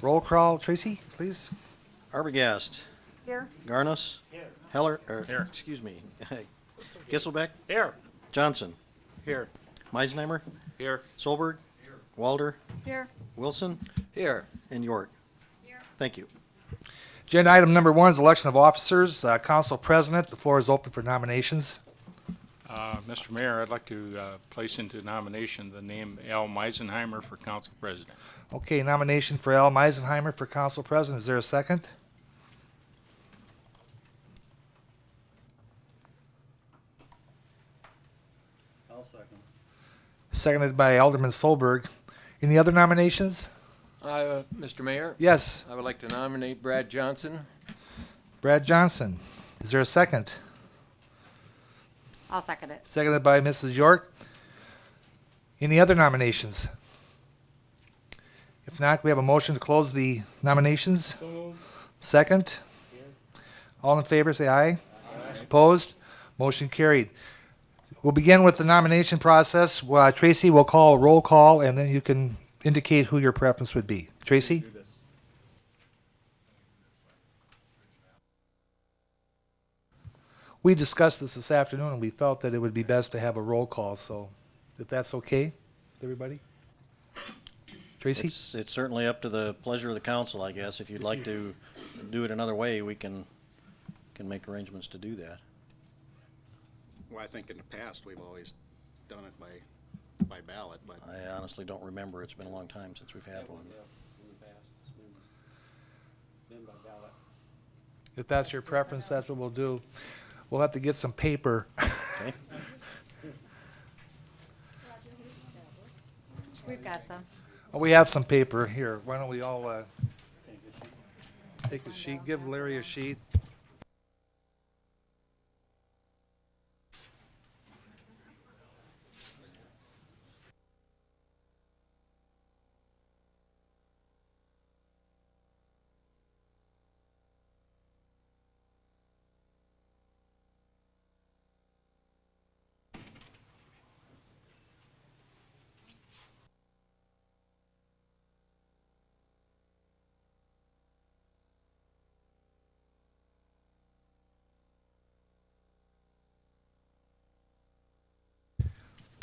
Roll call, Tracy, please. Arbogast. Here. Garnos. Heller. Here. Excuse me. Gisselbeck. Here. Johnson. Here. Meisenheimer. Here. Solberg. Walder. Here. Wilson. Here. And York. Thank you. Agenda item number 1 is election of officers. Council President, the floor is open for nominations. Mr. Mayor, I'd like to place into nomination the name Al Meisenheimer for council president. Okay, nomination for Al Meisenheimer for Council President. Is there a second? I'll second. Seconded by Alderman Solberg. Any other nominations? Mr. Mayor, Yes, I would like to nominate Brad Johnson. Brad Johnson. Is there a second? I'll second it. Seconded by Mrs. York. Any other nominations? If not, we have a motion to close the nominations. Second. All in favor, say aye. Opposed? Motion carried. We'll begin with the nomination process. Tracy will call a roll call, and then you can indicate who your preference would be. Tracy? We discussed this afternoon, and we felt that it would be best to have a roll call, so if that's okay with everybody? Tracy? It's certainly up to the pleasure of the council, I guess. If you'd like to do it another way, we can make arrangements to do that. Well, I think in the past, we've always done it by ballot, but I honestly don't remember. It's been a long time since we've had one. If that's your preference, that's what we'll do. We'll have to get some paper. Okay? We've got some. We have some paper here. Why don't we all take a sheet, give Larry a sheet.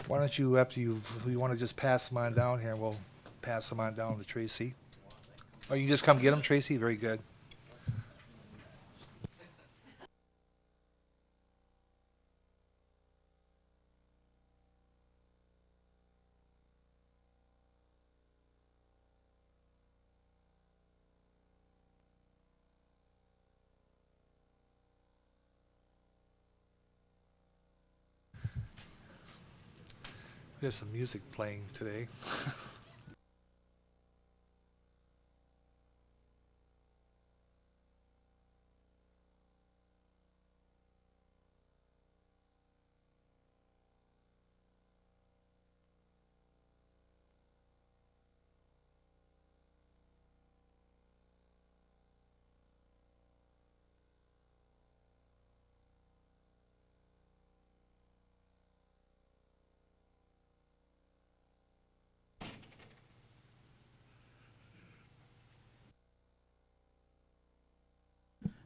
Why don't you, after you want to just pass them on down here, and we'll pass them on down to Tracy. Oh, you just come get them, Tracy? Very good. There's some music playing today.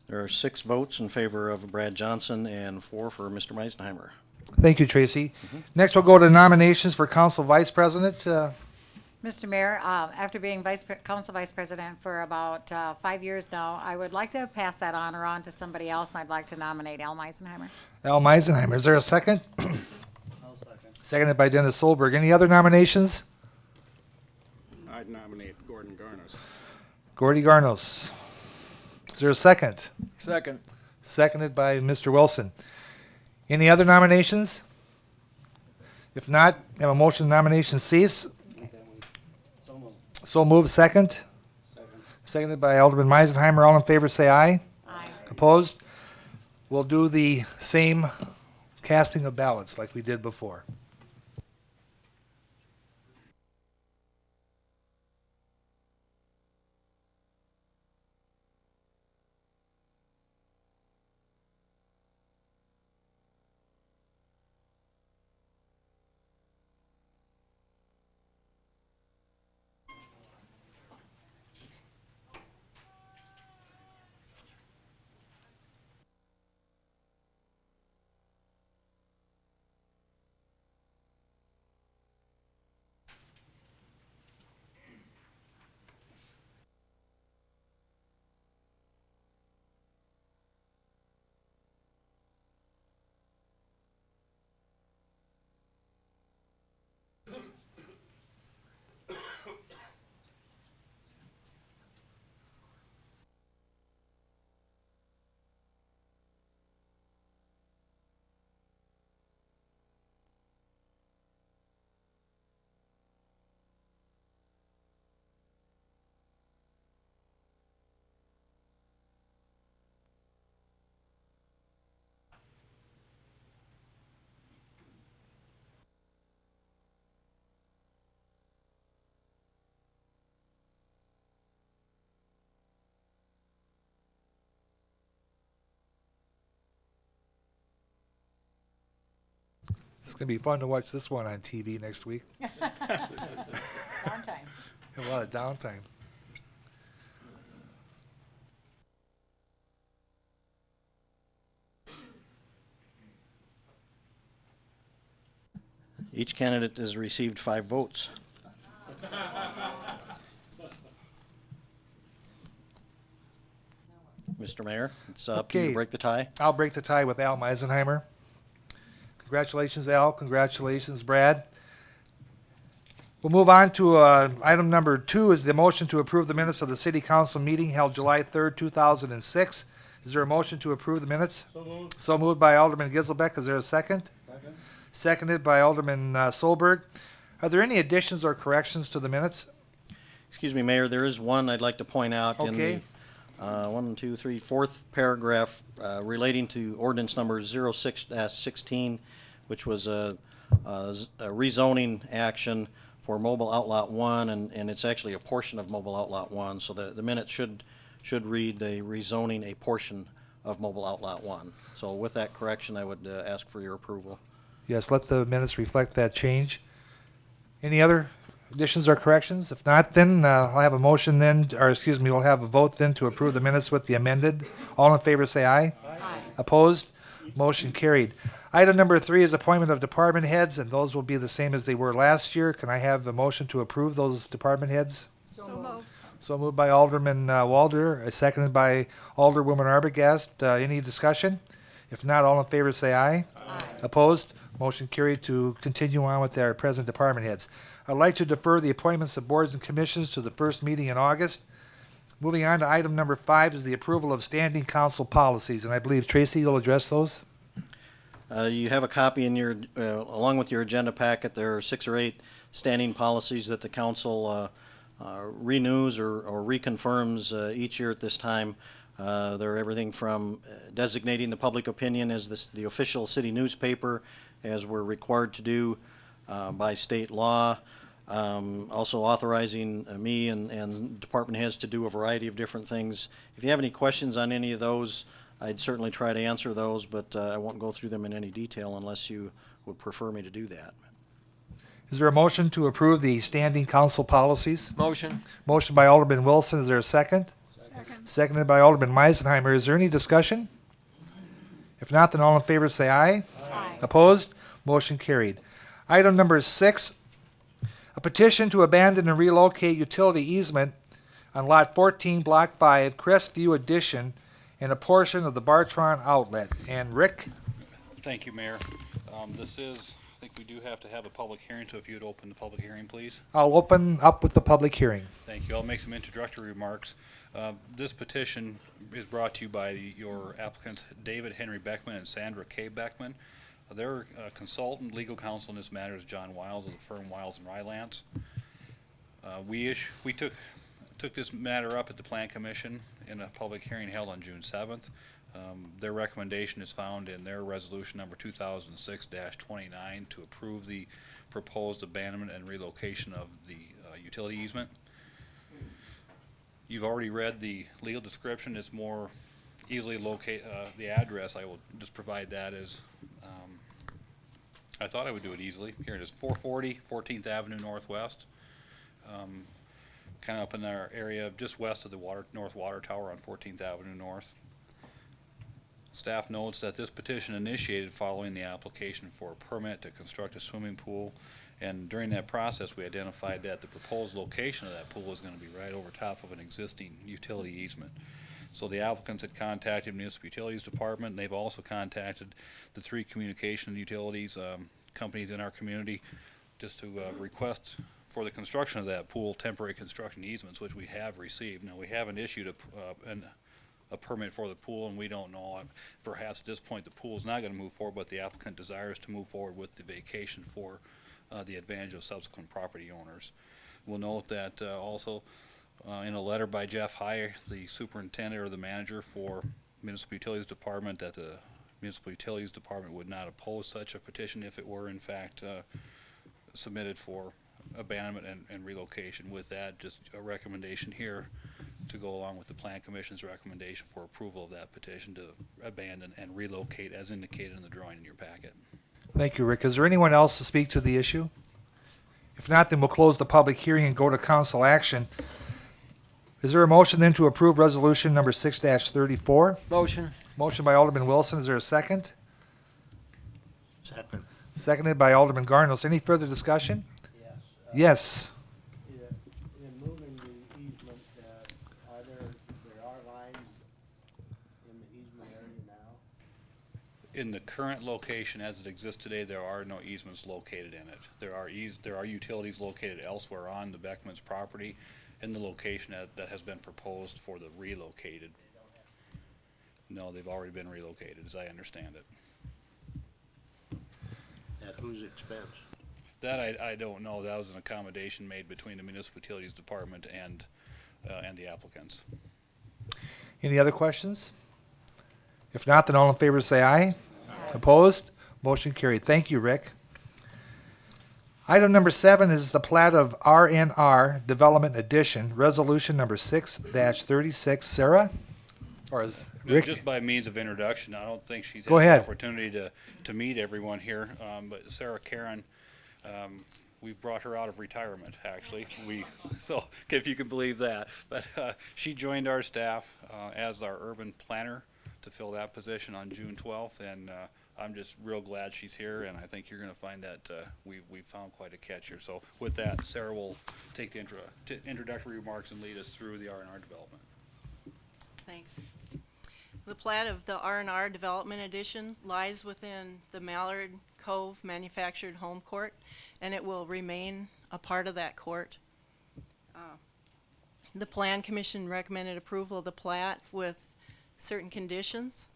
There are 6 votes in favor of Brad Johnson and 4 for Mr. Meisenheimer. Thank you, Tracy. Next, we'll go to nominations for Council Vice President. Mr. Mayor, after being council vice president for about 5 years now, I would like to pass that honor on to somebody else, and I'd like to nominate Al Meisenheimer. Al Meisenheimer. Is there a second? I'll second. Seconded by Dennis Solberg. Any other nominations? I'd nominate Gordon Garnos. Gordy Garnos. Is there a second? Second. Seconded by Mr. Wilson. Any other nominations? If not, have a motion nomination cease. So moved. Second. Seconded by Alderman Meisenheimer. All in favor say aye. Aye. Opposed? We'll do the same casting of ballots like we did before. It's gonna be fun to watch this one on TV next week. Downtime. A lot of downtime. Each candidate has received 5 votes. Mr. Mayor, it's up to you Okay. to break the tie. I'll break the tie with Al Meisenheimer. Congratulations, Al. Congratulations, Brad. We'll move on to item number 2 is the motion to approve the minutes of the city council meeting held July 3rd, 2006. Is there a motion to approve the minutes? So moved by Alderman Giselbeck. Is there a second? Seconded by Alderman Solberg. Are there any additions or corrections to the minutes? Excuse me, Mayor, there is one I'd like to point out in Okay. the fourth paragraph relating to ordinance number 06-16, which was a rezoning action for Mobile Outlot 1, and it's actually a portion of Mobile Outlot 1, so the minute should read a rezoning a portion of Mobile Outlot 1. So with that correction, I would ask for your approval. Yes, let the minutes reflect that change. Any other additions or corrections? If not, then I'll have a motion then, or excuse me, we'll have a vote then to approve the minutes with the amended. All in favor say aye. Aye. Opposed? Motion carried. Item number 3 is appointment of department heads, and those will be the same as they were last year. Can I have a motion to approve those department heads? So moved by Alderman Walder, seconded by Alderwoman Arbogast. Any discussion? If not, all in favor say aye. Aye. Opposed? Motion carried to continue on with our present department heads. I'd like to defer the appointments of boards and commissions to the first meeting in August. Moving on to item number 5 is the approval of standing council policies, and I believe Tracy will address those. You have a copy in your, along with your agenda packet. There are 6 or 8 standing policies that the council renews or reconfirms each year at this time. They're everything from designating the public opinion as the official city newspaper, as we're required to do by state law. Also authorizing me and department heads to do a variety of different things. If you have any questions on any of those, I'd certainly try to answer those, but I won't go through them in any detail unless you would prefer me to do that. Is there a motion to approve the standing council policies? Motion. Motion by Alderman Wilson. Is there a second? Seconded by Alderman Meisenheimer. Is there any discussion? If not, then all in favor say aye. Aye. Opposed? Motion carried. Item number 6, a petition to abandon and relocate utility easement on Lot 14, Block 5, Crestview Addition, and a portion of the Bartron Outlet. And Rick? Thank you, Mayor. This is, I think we do have to have a public hearing, so if you'd open the public hearing, please. I'll open up with the public hearing. Thank you. I'll make some introductory remarks. This petition is brought to you by your applicants, David Henry Beckman and Sandra K. Beckman. Their consultant, legal counsel in this matter is John Wiles of the firm Wiles and Rylance. We took this matter up at the Plan Commission in a public hearing held on June 7th. Their recommendation is found in their resolution number 2006-29 to approve the proposed abandonment and relocation of the utility easement. You've already read the legal description. It's more easily locate the address. I will just provide that as I thought I would do it easily. Here it is, 440 14th Avenue Northwest. Kind of up in our area just west of the North Water Tower on 14th Avenue North. Staff notes that this petition initiated following the application for a permit to construct a swimming pool, and during that process we identified that the proposed location of that pool was going to be right over top of an existing utility easement. So the applicants had contacted Municipal Utilities Department, and they've also contacted the 3 communication utilities companies in our community just to request for the construction of that pool temporary construction easements, which we have received. Now, we haven't issued a permit for the pool, and we don't know. Perhaps at this point the pool is not going to move forward, but the applicant desires to move forward with the vacation for the advantage of subsequent property owners. We'll note that also in a letter by Jeff High, the superintendent or the manager for Municipal Utilities Department, that the Municipal Utilities Department would not oppose such a petition if it were in fact submitted for abandonment and relocation. With that, just a recommendation here to go along with the Plan Commission's recommendation for approval of that petition to abandon and relocate as indicated in the drawing in your packet. Thank you, Rick. Is there anyone else to speak to the issue? If not, then we'll close the public hearing and go to council action. Is there a motion then to approve resolution number 6-34? Motion. Motion by Alderman Wilson. Is there a second? Second. Seconded by Alderman Garnos. Any further discussion? Yes. Yes. In moving the easement, there are lines in the easement area now? In the current location as it exists today, there are no easements located in it. There are utilities located elsewhere on the Beckman's property in the location that has been proposed for the relocated. No, they've already been relocated, as I understand it. At whose expense? That I don't know. That was an accommodation made between the Municipal Utilities Department and the applicants. Any other questions? If not, then all in favor say aye. Opposed? Motion carried. Thank you, Rick. Item number 7 is the plat of RNR Development Edition, resolution number 6-36. Sarah? Or is Rick? Just by means of introduction, I don't think she's Go had the ahead. opportunity to meet everyone here, but Sarah Karen, we've brought her out of retirement, actually. So if you can believe that. But she joined our staff as our urban planner to fill that position on June 12th, and I'm just real glad she's here, and I think you're going to find that we found quite a catch here. So with that, Sarah will take the introductory remarks and lead us through the R&R development. Thanks. The plat of the R&R Development Edition lies within the Mallard Cove Manufactured Home Court, and it will remain a part of that court. The Plan Commission recommended approval of the plat with certain conditions,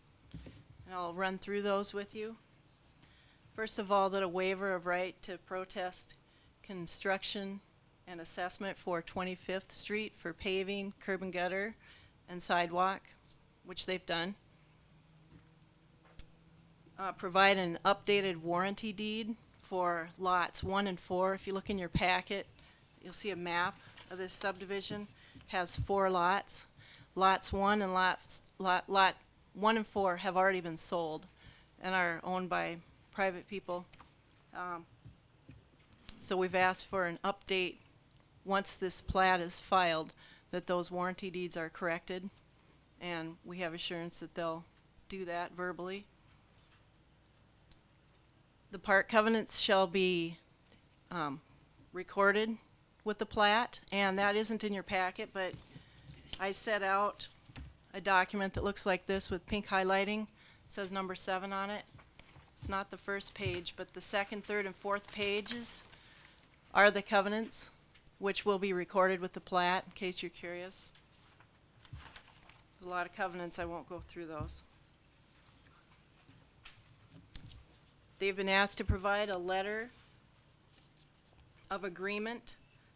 and I'll run through those with you. First of all, that a waiver of right to protest construction and assessment for 25th Street for paving, curb and gutter, and sidewalk, which they've done. Provide an updated warranty deed for lots 1 and 4. If you look in your packet, you'll see a map of this subdivision. It has 4 lots. Lots 1 and lot 1 and 4 have already been sold and are owned by private people. So we've asked for an update once this plat is filed, that those warranty deeds are corrected, and we have assurance that they'll do that verbally. The park covenants shall be recorded with the plat, and that isn't in your packet, but I set out a document that looks like this with pink highlighting. It says number 7 on it. It's not the first page, but the second, third, and fourth pages are the covenants, which will be recorded with the plat, in case you're curious. There's a lot of covenants. I won't go through those. They've been asked to provide a letter of agreement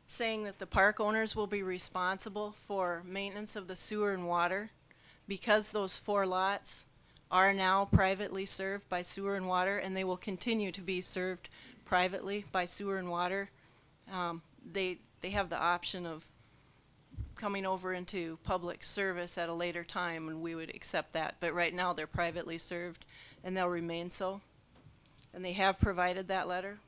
saying that the park owners will be responsible for maintenance of the sewer and water because those 4 lots are now privately served by sewer and water, and they will continue to be served privately by sewer and water. They have the option of coming over into public service at a later time, and we would accept that. But right now they're privately served, and they'll remain so. And they have provided that letter.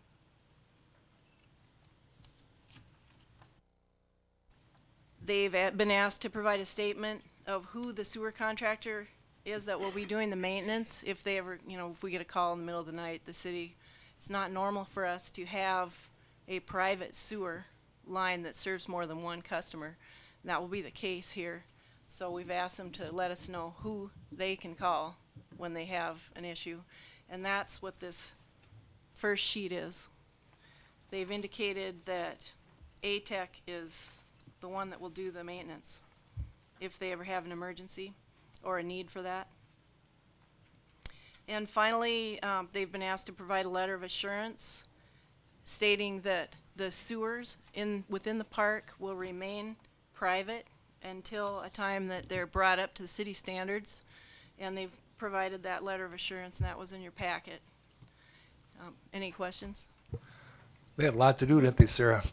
They've been asked to provide a statement of who the sewer contractor is that will be doing the maintenance if they ever, if we get a call in the middle of the night, the city. It's not normal for us to have a private sewer line that serves more than one customer. And that will be the case here. So we've asked them to let us know who they can call when they have an issue. And that's what this first sheet is. They've indicated that ATEC is the one that will do the maintenance if they ever have an emergency or a need for that. And finally, they've been asked to provide a letter of assurance stating that the sewers within the park will remain private until a time that they're brought up to the city standards. And they've provided that letter of assurance, and that was in your packet. Any questions? They had a lot to do, didn't they, Sarah?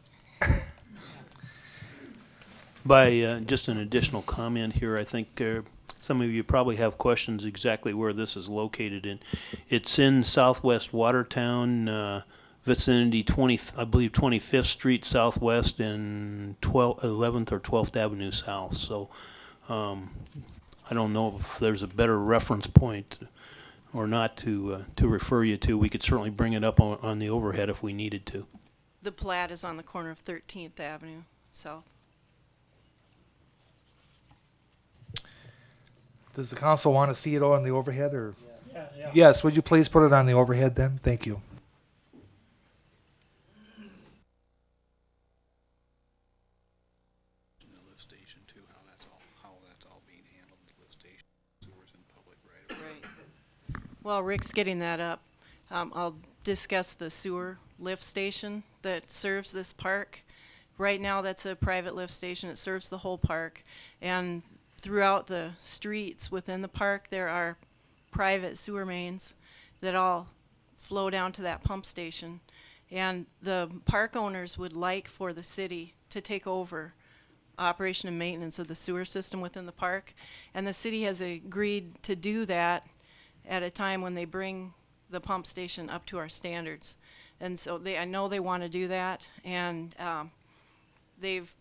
By just an additional comment here, I think some of you probably have questions exactly where this is located in. It's in southwest Watertown, vicinity 20, I believe 25th Street Southwest and 11th or 12th Avenue South. So I don't know if there's a better reference point or not to refer you to. We could certainly bring it up on the overhead if we needed to. The plat is on the corner of 13th Avenue South. Does the council want to see it all on the overhead, or? Yes, would you please put it on the overhead then? Thank you. The lift station too, how that's all being handled, the lift station, sewers in public right away. Right. Well, Rick's getting that up. I'll discuss the sewer lift station that serves this park. Right now, that's a private lift station. It serves the whole park. And throughout the streets within the park, there are private sewer mains that all flow down to that pump station. And the park owners would like for the city to take over operation and maintenance of the sewer system within the park. And the city has agreed to do that at a time when they bring the pump station up to our standards. And so I know they want to do that, and they've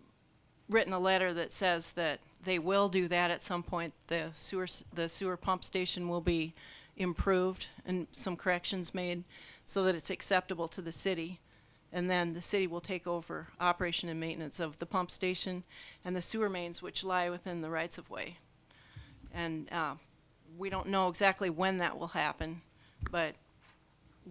written a letter that says that they will do that at some point. The sewer pump station will be improved and some corrections made so that it's acceptable to the city. And then the city will take over operation and maintenance of the pump station and the sewer mains, which lie within the rights of way. And we don't know exactly when that will happen, but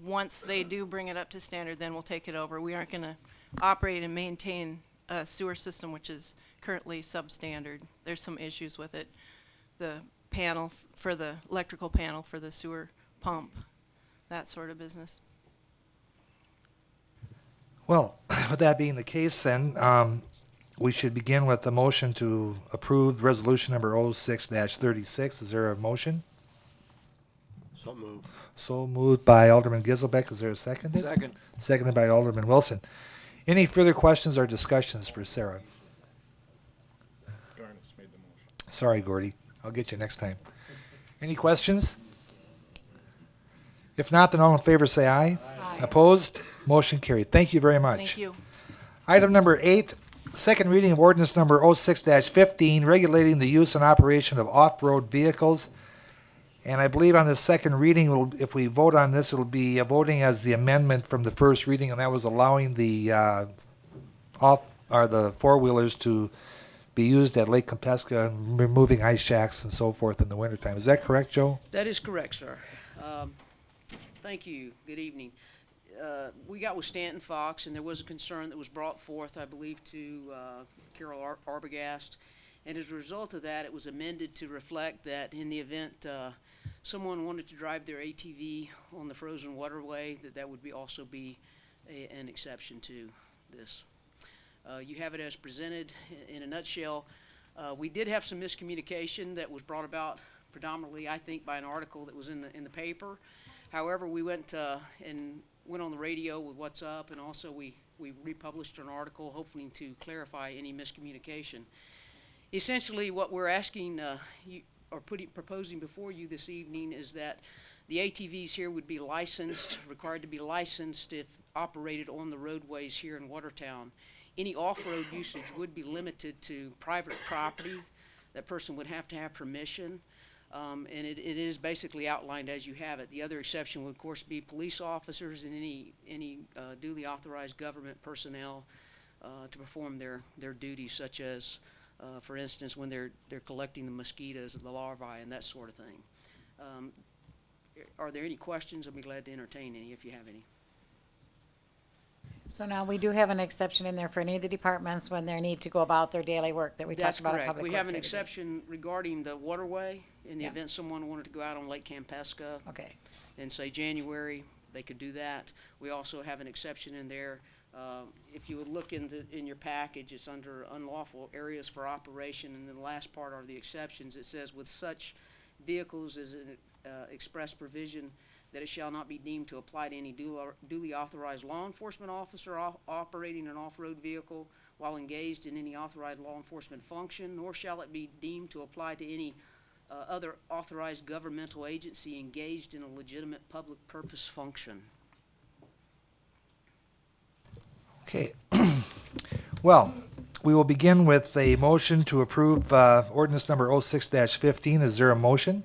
once they do bring it up to standard, then we'll take it over. We aren't going to operate and maintain a sewer system which is currently substandard. There's some issues with it. The panel for the electrical panel for the sewer pump, that sort of business. Well, with that being the case then, we should begin with the motion to approve resolution number 06-36. Is there a motion? So moved. So moved by Alderman Giselbeck. Is there a second? Second. Seconded by Alderman Wilson. Any further questions or discussions for Sarah? Sorry, Gordy. I'll get you next time. Any questions? If not, then all in favor say aye. Aye. Opposed? Motion carried. Thank you very much. Thank you. Item number 8, second reading of ordinance number 06-15, regulating the use and operation of off-road vehicles. And I believe on the second reading, if we vote on this, it'll be voting as the amendment from the first reading, and that was allowing the the four-wheelers to be used at Lake Compesca, removing ice shacks and so forth in the wintertime. Is that correct, Joe? That is correct, sir. Thank you. Good evening. We got with Stanton Fox, and there was a concern that was brought forth, I believe, to Carol Arbogast. And as a result of that, it was amended to reflect that in the event someone wanted to drive their ATV on the frozen waterway, that would also be an exception to this. You have it as presented in a nutshell. We did have some miscommunication that was brought about predominantly, I think, by an article that was in the paper. However, we went on the radio with What's Up, and also we republished an article hoping to clarify any miscommunication. Essentially, what we're asking proposing before you this evening is that the ATVs here would be licensed, required to be licensed if operated on the roadways here in Watertown. Any off-road usage would be limited to private property. That person would have to have permission, and it is basically outlined as you have it. The other exception would, of course, be police officers and any duly authorized government personnel to perform their duties, such as for instance, when they're collecting the mosquitoes and the larvae and that sort of thing. Are there any questions? I'll be glad to entertain any if you have any. So now we do have an exception in there for any of the departments when they need to go about their daily work that we That's talked about at correct. Public We Works have an the other day. exception regarding the waterway. In the Yeah. event someone wanted to go out on Lake Campesca Okay. in, say, January, they could do that. We also have an exception in there. If you would look in your package, it's under unlawful areas for operation, and then the last part are the exceptions. It says, with such vehicles as an express provision that it shall not be deemed to apply to any duly authorized law enforcement officer operating an off-road vehicle while engaged in any authorized law enforcement function, nor shall it be deemed to apply to any other authorized governmental agency engaged in a legitimate public purpose function. Okay. Well, we will begin with a motion to approve ordinance number 06-15. Is there a motion?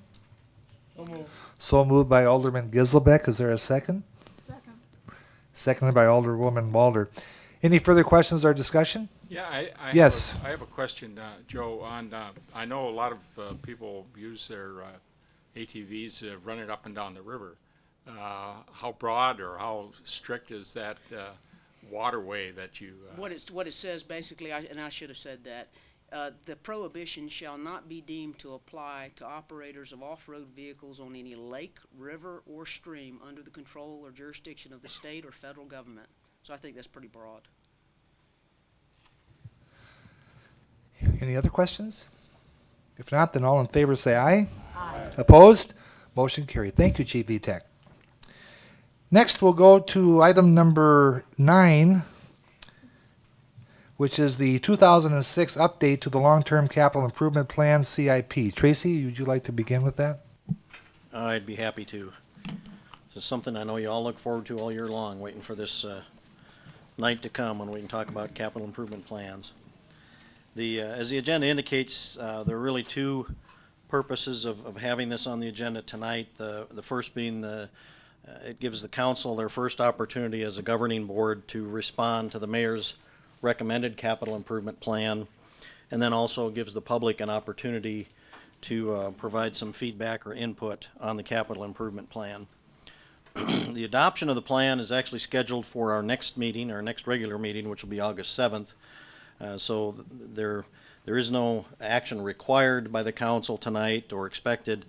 So moved by Alderman Giselbeck. Is there a second? Second. Seconded by Alderwoman Walder. Any further questions or discussion? Yeah, I Yes. have a question, Joe, on, I know a lot of people use their ATVs running up and down the river. How broad or how strict is that waterway that you? What it says basically, and I should have said that, the prohibition shall not be deemed to apply to operators of off-road vehicles on any lake, river, or stream under the control or jurisdiction of the state or federal government. So I think that's pretty broad. Any other questions? If not, then all in favor say aye. Aye. Opposed? Motion carried. Thank you, Chief Vitek. Next, we'll go to item number 9, which is the 2006 update to the Long-Term Capital Improvement Plan, CIP. Tracy, would you like to begin with that? I'd be happy to. This is something I know you all look forward to all year long, waiting for this night to come when we can talk about capital improvement plans. As the agenda indicates, there are really two purposes of having this on the agenda tonight. The first being it gives the council their first opportunity as a governing board to respond to the mayor's recommended capital improvement plan, and then also gives the public an opportunity to provide some feedback or input on the capital improvement plan. The adoption of the plan is actually scheduled for our next meeting, our next regular meeting, which will be August 7th. So there is no action required by the council tonight or expected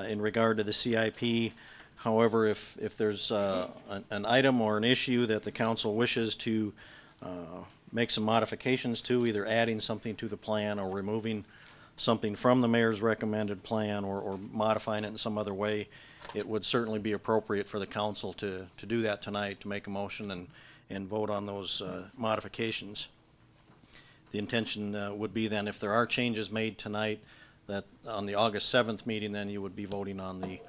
in regard to the CIP. However, if there's an item or an issue that the council wishes to make some modifications to, either adding something to the plan or removing something from the mayor's recommended plan or modifying it in some other way, it would certainly be appropriate for the council to do that tonight, to make a motion and vote on those modifications. The intention would be then, if there are changes made tonight, that on the August 7th meeting, then you would be voting on the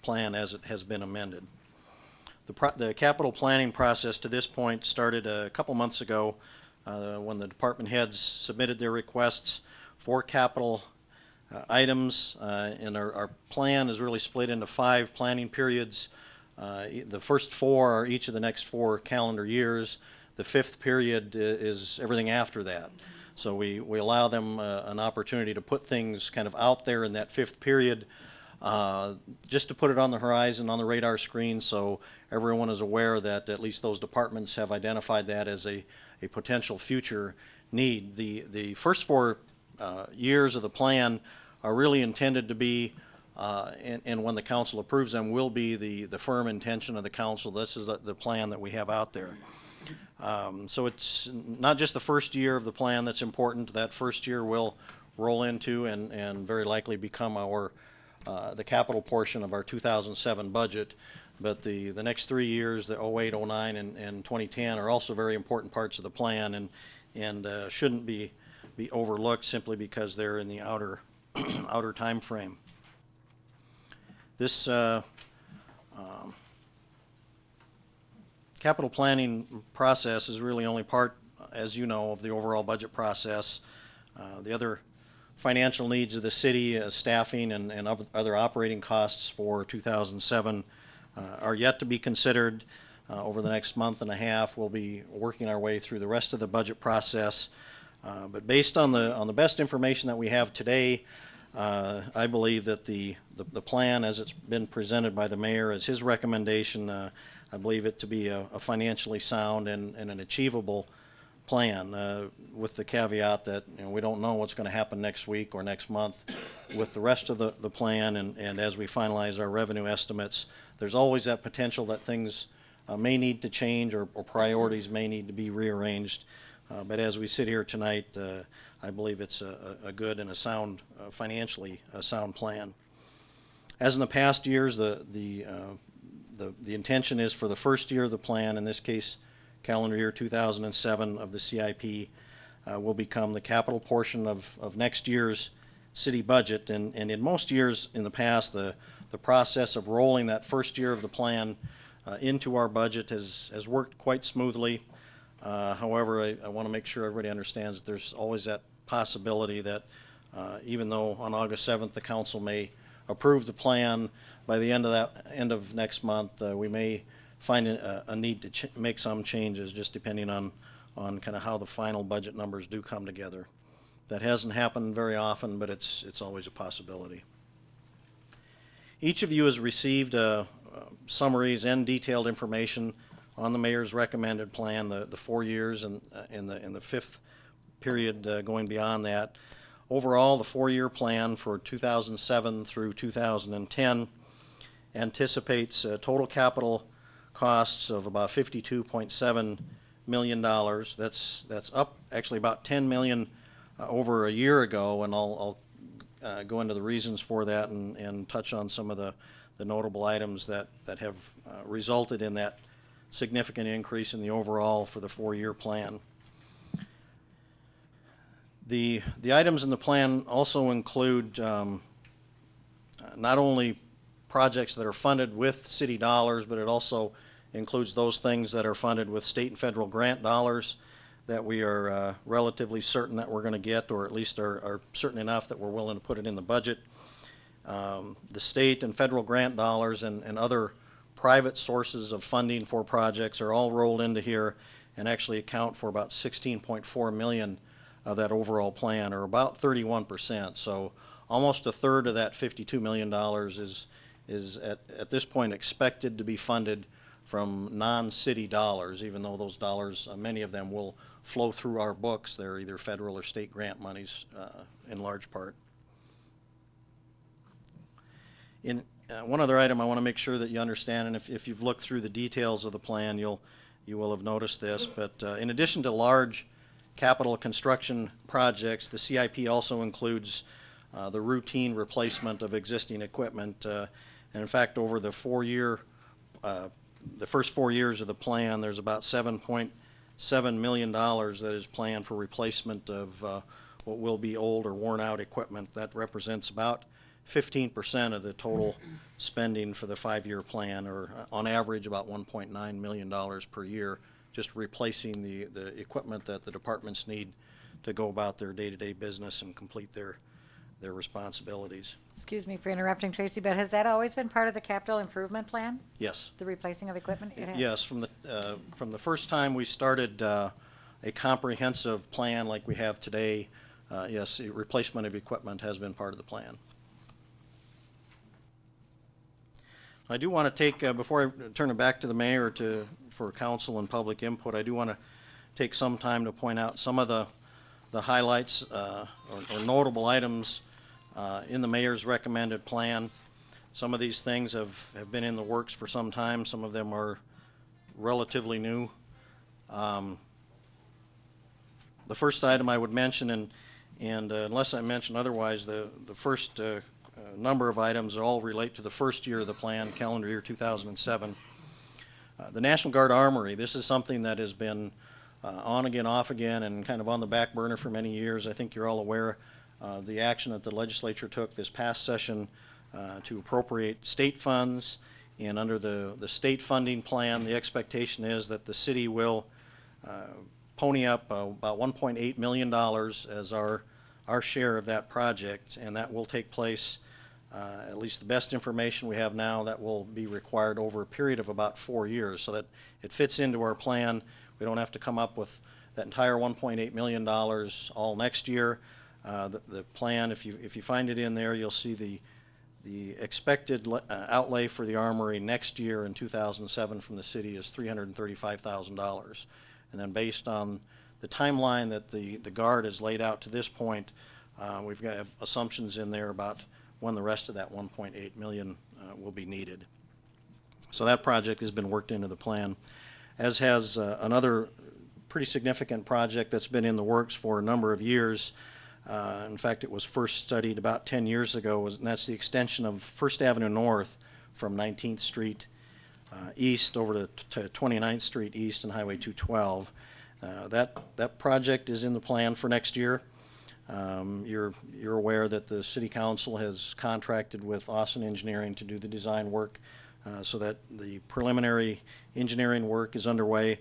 plan as it has been amended. The capital planning process to this point started a couple months ago when the department heads submitted their requests for capital items, and our plan is really split into 5 planning periods. The first 4 are each of the next 4 calendar years. The 5th period is everything after that. So we allow them an opportunity to put things kind of out there in that 5th period, just to put it on the horizon, on the radar screen, so everyone is aware that at least those departments have identified that as a potential future need. The first 4 years of the plan are really intended to be, and when the council approves them, will be the firm intention of the council. This is the plan that we have out there. So it's not just the first year of the plan that's important. That first year will roll into and very likely become the capital portion of our 2007 budget. But the next 3 years, the 08, 09, and 2010, are also very important parts of the plan and shouldn't be overlooked simply because they're in the outer outer time frame. This capital planning process is really only part, as you know, of the overall budget process. The other financial needs of the city, staffing and other operating costs for 2007 are yet to be considered. Over the next month and a half, we'll be working our way through the rest of the budget process. But based on the best information that we have today, I believe that the plan as it's been presented by the mayor as his recommendation, I believe it to be a financially sound and an achievable plan, with the caveat that we don't know what's going to happen next week or next month with the rest of the plan, and as we finalize our revenue estimates, there's always that potential that things may need to change or priorities may need to be rearranged. But as we sit here tonight, I believe it's a good and a sound, financially sound plan. As in the past years, the intention is for the first year of the plan, in this case calendar year 2007 of the CIP, will become the capital portion of next year's city budget. And in most years in the past, the process of rolling that first year of the plan into our budget has worked quite smoothly. However, I want to make sure everybody understands that there's always that possibility that even though on August 7th the council may approve the plan, by the end of next month we may find a need to make some changes, just depending on kind of how the final budget numbers do come together. That hasn't happened very often, but it's always a possibility. Each of you has received summaries and detailed information on the mayor's recommended plan, the 4 years and in the fifth period going beyond that. Overall, the 4-year plan for 2007 through 2010 anticipates total capital costs of about $52.7 million. That's up actually about $10 million over a year ago, and I'll go into the reasons for that and touch on some of the notable items that have resulted in that significant increase in the overall for the 4-year plan. The items in the plan also include not only projects that are funded with city dollars, but it also includes those things that are funded with state and federal grant dollars that we are relatively certain that we're going to get, or at least are certain enough that we're willing to put it in the budget. The state and federal grant dollars and other private sources of funding for projects are all rolled into here and actually account for about 16.4 million of that overall plan, or about 31%. So almost a third of that $52 million is at this point expected to be funded from non-city dollars, even though those dollars, many of them will flow through our books. They're either federal or state grant monies in large part. In one other item I want to make sure that you understand, and if you've looked through the details of the plan, you will have noticed this, but in addition to large capital construction projects, the CIP also includes the routine replacement of existing equipment. And in fact, over the first 4 years of the plan, there's about $7.7 million that is planned for replacement of what will be old or worn out equipment. That represents about 15% of the total spending for the 5-year plan, or on average about $1.9 million per year, just replacing the equipment that the departments need to go about their day-to-day business and complete their responsibilities. Excuse me for interrupting, Tracy, but has that always been part of the capital improvement plan, Yes. the replacing of equipment? It has. Yes, from the first time we started a comprehensive plan like we have today, yes, replacement of equipment has been part of the plan. I do want to take, before I turn it back to the mayor for council and public input, I do want to take some time to point out some of the highlights or notable items in the mayor's recommended plan. Some of these things have been in the works for some time. Some of them are relatively new. The first item I would mention, and unless I mention otherwise, the first number of items all relate to the first year of the plan, calendar year 2007. The National Guard Armory, this is something that has been on again, off again, and kind of on the back burner for many years. I think you're all aware of the action that the legislature took this past session to appropriate state funds, and under the state funding plan, the expectation is that the city will pony up about $1.8 million as our share of that project, and that will take place, at least the best information we have now, that will be required over a period of about 4 years, so that it fits into our plan. We don't have to come up with that entire $1.8 million all next year. The plan, if you find it in there, you'll see the expected outlay for the armory next year in 2007 from the city is $335,000. And then based on the timeline that the Guard has laid out to this point, we've got assumptions in there about when the rest of that $1.8 million will be needed. So that project has been worked into the plan, as has another pretty significant project that's been in the works for a number of years. In fact, it was first studied about 10 years ago, and that's the extension of First Avenue North from 19th Street east over to 29th Street east and Highway 212. That project is in the plan for next year. You're aware that the city council has contracted with Austin Engineering to do the design work, so that the preliminary engineering work is underway.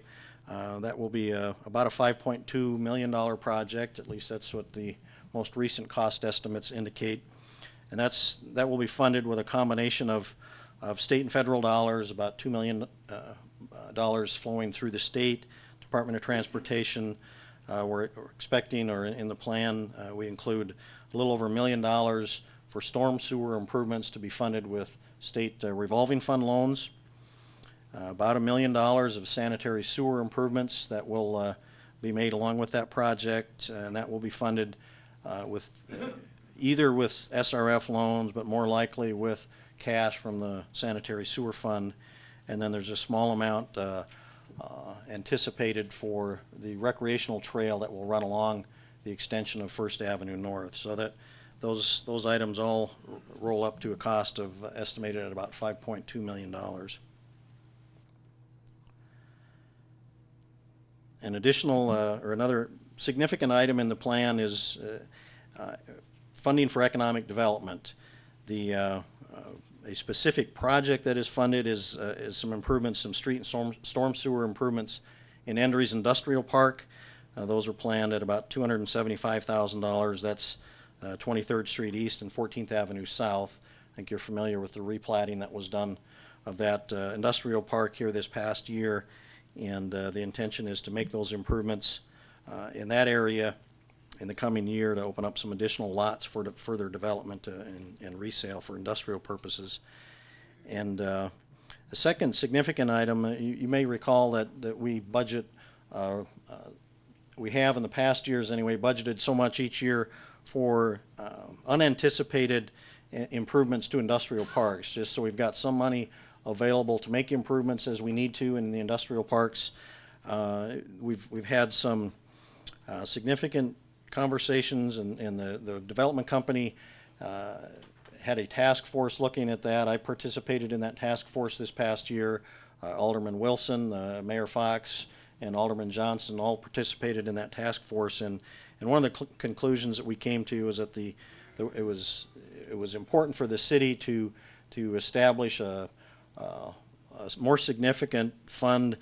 That will be about a $5.2 million project, at least that's what the most recent cost estimates indicate. And that will be funded with a combination of state and federal dollars, about $2 million flowing through the state Department of Transportation. We're expecting, or in the plan, we include a little over $1 million for storm sewer improvements to be funded with state revolving fund loans. About $1 million of sanitary sewer improvements that will be made along with that project, and that will be funded with either with SRF loans, but more likely with cash from the sanitary sewer fund. And then there's a small amount anticipated for the recreational trail that will run along the extension of First Avenue North. So that those items all roll up to a cost of estimated at about $5.2 million. An additional or another significant item in the plan is funding for economic development. A specific project that is funded is some improvements, some street and storm sewer improvements in Endry's Industrial Park. Those are planned at about $275,000. That's 23rd Street East and 14th Avenue South. I think you're familiar with the replatting that was done of that industrial park here this past year. And the intention is to make those improvements in that area in the coming year to open up some additional lots for further development and resale for industrial purposes. And a second significant item, you may recall that we budget, we have in the past years anyway, budgeted so much each year for unanticipated improvements to industrial parks, just so we've got some money available to make improvements as we need to in the industrial parks. We've had some significant conversations, and the development company had a task force looking at that. I participated in that task force this past year. Alderman Wilson, Mayor Fox, and Alderman Johnson all participated in that task force. And one of the conclusions that we came to was that it was important for the city to establish a more significant fund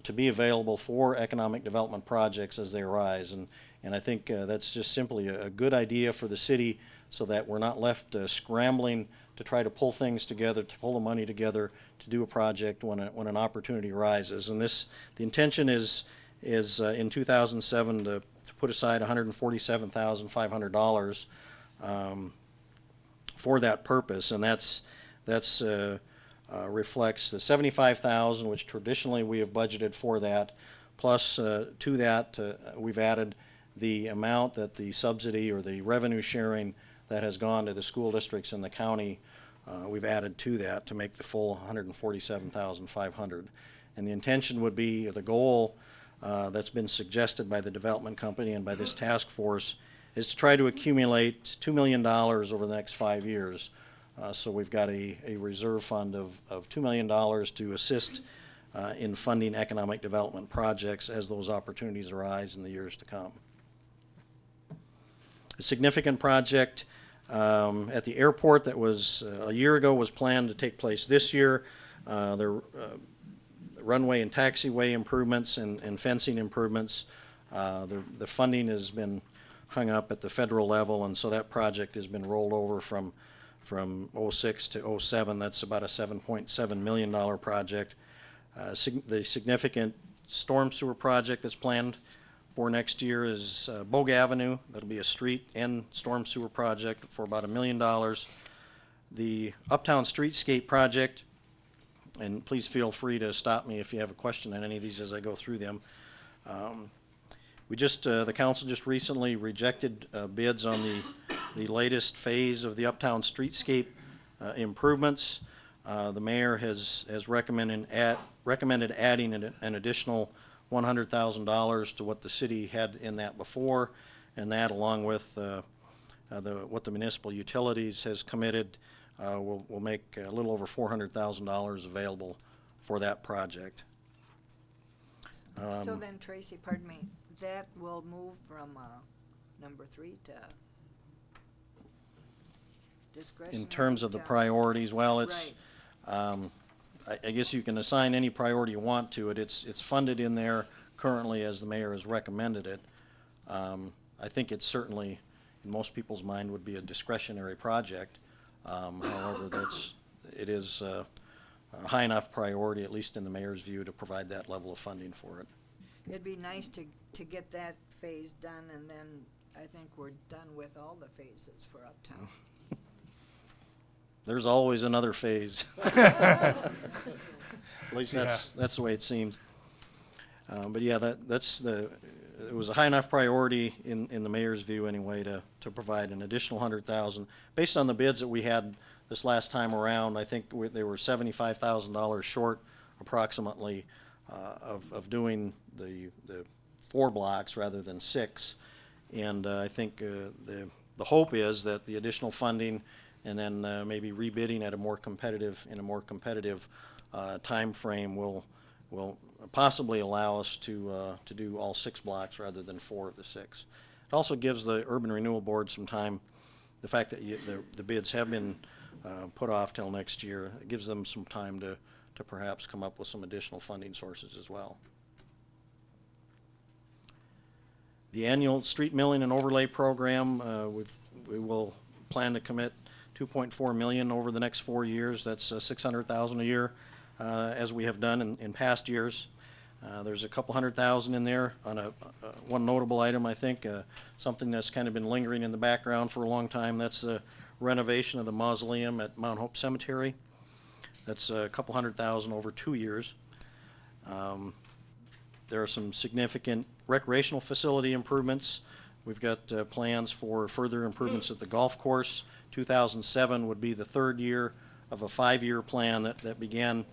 to be available for economic development projects as they arise. And I think that's just simply a good idea for the city, so that we're not left scrambling to try to pull things together, to pull the money together to do a project when an opportunity arises. And the intention is in 2007 to put aside $147,500 for that purpose, and that's reflects the $75,000 which traditionally we have budgeted for that, plus to that we've added the amount that the subsidy or the revenue sharing that has gone to the school districts in the county, we've added to that to make the full $147,500. And the intention would be, or the goal that's been suggested by the development company and by this task force, is to try to accumulate $2 million over the next 5 years. So we've got a reserve fund of $2 million to assist in funding economic development projects as those opportunities arise in the years to come. A significant project at the airport that was a year ago was planned to take place this year. The runway and taxiway improvements and fencing improvements. The funding has been hung up at the federal level, and so that project has been rolled over from 06 to 07. That's about a $7.7 million project. The significant storm sewer project that's planned for next year is Bogue Avenue. That'll be a street and storm sewer project for about $1 million. The Uptown Streetscape project, and please feel free to stop me if you have a question on any of these as I go through them. The council just recently rejected bids on the latest phase of the Uptown Streetscape improvements. The mayor has recommended adding an additional $100,000 to what the city had in that before, and that, along with what the municipal utilities has committed, will make a little over $400,000 available for that project. So then, Tracy, pardon me, that will move from number 3 to discretionary? In terms of the to- priorities, well, it's, Right. I guess you can assign any priority you want to it. It's funded in there currently as the mayor has recommended it. I think it's certainly, in most people's mind, would be a discretionary project. However, it is a high enough priority, at least in the mayor's view, to provide that level of funding for it. It'd be nice to get that phase done, and then I think we're done with all the phases for Uptown. There's always another phase. At least that's the way it seems. But yeah, it was a high enough priority in the mayor's view anyway to provide an additional 100,000. Based on the bids that we had this last time around, I think they were $75,000 short approximately of doing the 4 blocks rather than 6. And I think the hope is that the additional funding and then maybe rebidding at a more competitive time frame will possibly allow us to do all 6 blocks rather than 4 of the 6. It also gives the Urban Renewal Board some time. The fact that the bids have been put off till next year, it gives them some time to perhaps come up with some additional funding sources as well. The annual street milling and overlay program, we will plan to commit $2.4 million over the next 4 years. That's $600,000 a year, as we have done in past years. There's a couple $100,000 in there on one notable item, I think, something that's kind of been lingering in the background for a long time. That's the renovation of the mausoleum at Mount Hope Cemetery. That's a couple $100,000 over 2 years. There are some significant recreational facility improvements. We've got plans for further improvements at the golf course. 2007 would be the 3rd year of a 5-year plan that began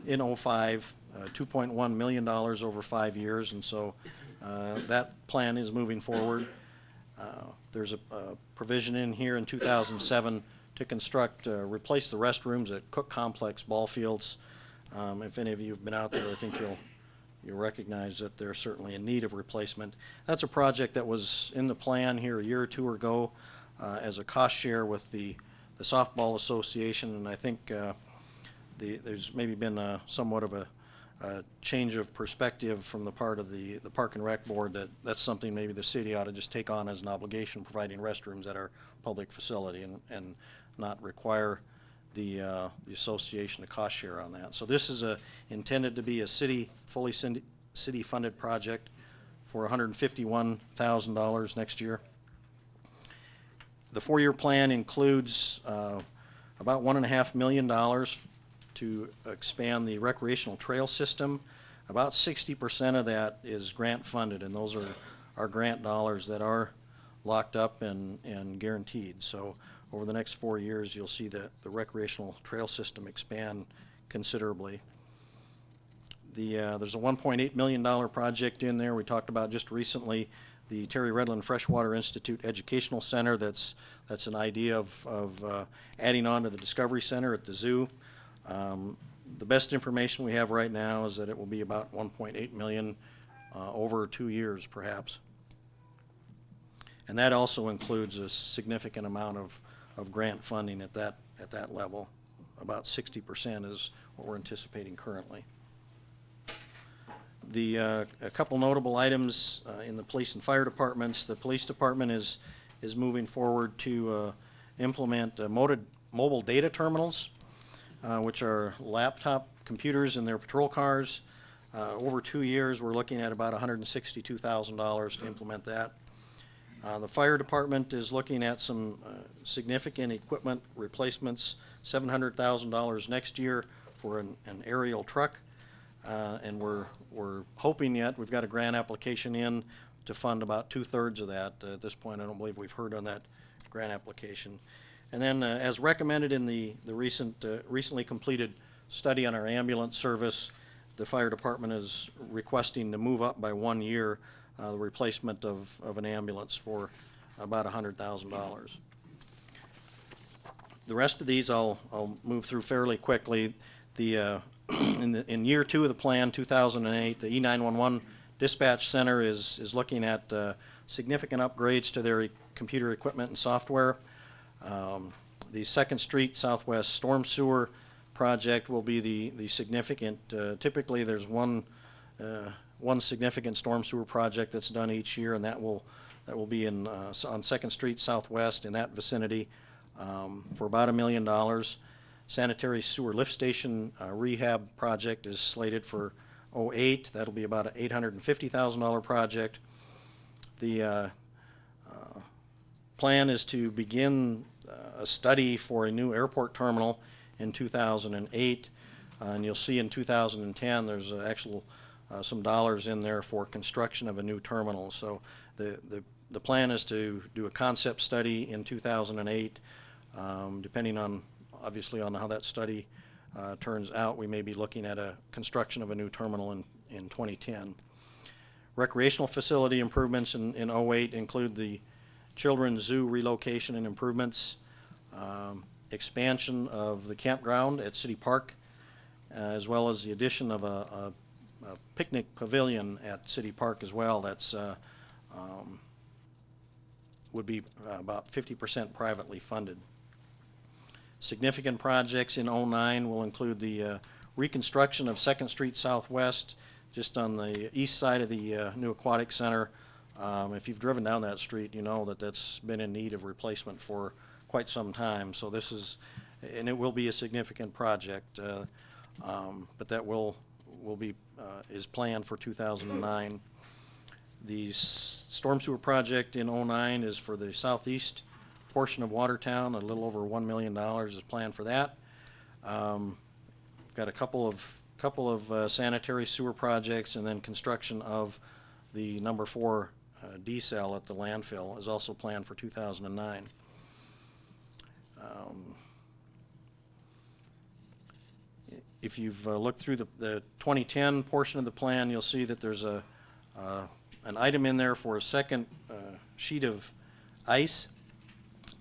in '05, $2.1 million over 5 years, and so that plan is moving forward. There's a provision in here in 2007 to replace the restrooms at Cook Complex ball fields. If any of you have been out there, I think you'll recognize that they're certainly in need of replacement. That's a project that was in the plan here a year or 2 ago as a cost share with the Softball Association, and I think there's maybe been somewhat of a change of perspective from the part of the Park and Rec Board that's something maybe the city ought to just take on as an obligation, providing restrooms at our public facility and not require the association to cost share on that. So this is intended to be a fully city-funded project for $151,000 next year. The 4-year plan includes about $1.5 million to expand the recreational trail system. About 60% of that is grant funded, and those are grant dollars that are locked up and guaranteed. So over the next 4 years, you'll see the recreational trail system expand considerably. There's a $1.8 million project in there we talked about just recently, the Terry Redland Freshwater Institute Educational Center. That's an idea of adding on to the Discovery Center at the zoo. The best information we have right now is that it will be about $1.8 million over 2 years, perhaps. And that also includes a significant amount of grant funding at that level. About 60% is what we're anticipating currently. A couple notable items in the police and fire departments. The police department is moving forward to implement mobile data terminals, which are laptop computers in their patrol cars. Over 2 years, we're looking at about $162,000 to implement that. The fire department is looking at some significant equipment replacements, $700,000 next year for an aerial truck. And we're hoping we've got a grant application in to fund about 2/3 of that. At this point, I don't believe we've heard on that grant application. And then as recommended in the recently completed study on our ambulance service, the fire department is requesting to move up by 1 year the replacement of an ambulance for about $100,000. The rest of these I'll move through fairly quickly. In year 2 of the plan, 2008, the E911 Dispatch Center is looking at significant upgrades to their computer equipment and software. The Second Street Southwest Storm Sewer project will be the significant, typically there's one significant storm sewer project that's done each year, and that will be on Second Street Southwest in that vicinity for about $1 million. Sanitary sewer lift station rehab project is slated for '08. That'll be about an $850,000 project. The plan is to begin a study for a new airport terminal in 2008, and you'll see in 2010 there's actual some dollars in there for construction of a new terminal. So the plan is to do a concept study in 2008. Depending on, obviously, on how that study turns out, we may be looking at a construction of a new terminal in 2010. Recreational facility improvements in '08 include the Children's Zoo relocation and improvements, expansion of the campground at City Park, as well as the addition of a picnic pavilion at City Park as well. That's would be about 50% privately funded. Significant projects in '09 will include the reconstruction of Second Street Southwest, just on the east side of the new aquatic center. If you've driven down that street, you know that that's been in need of replacement for quite some time. So this is, and it will be a significant project, but that will be is planned for 2009. The storm sewer project in '09 is for the southeast portion of Watertown. A little over $1 million is planned for that. We've got a couple of sanitary sewer projects, and then construction of the number 4 D-cell at the landfill is also planned for 2009. If you've looked through the 2010 portion of the plan, you'll see that there's an item in there for a second sheet of ice.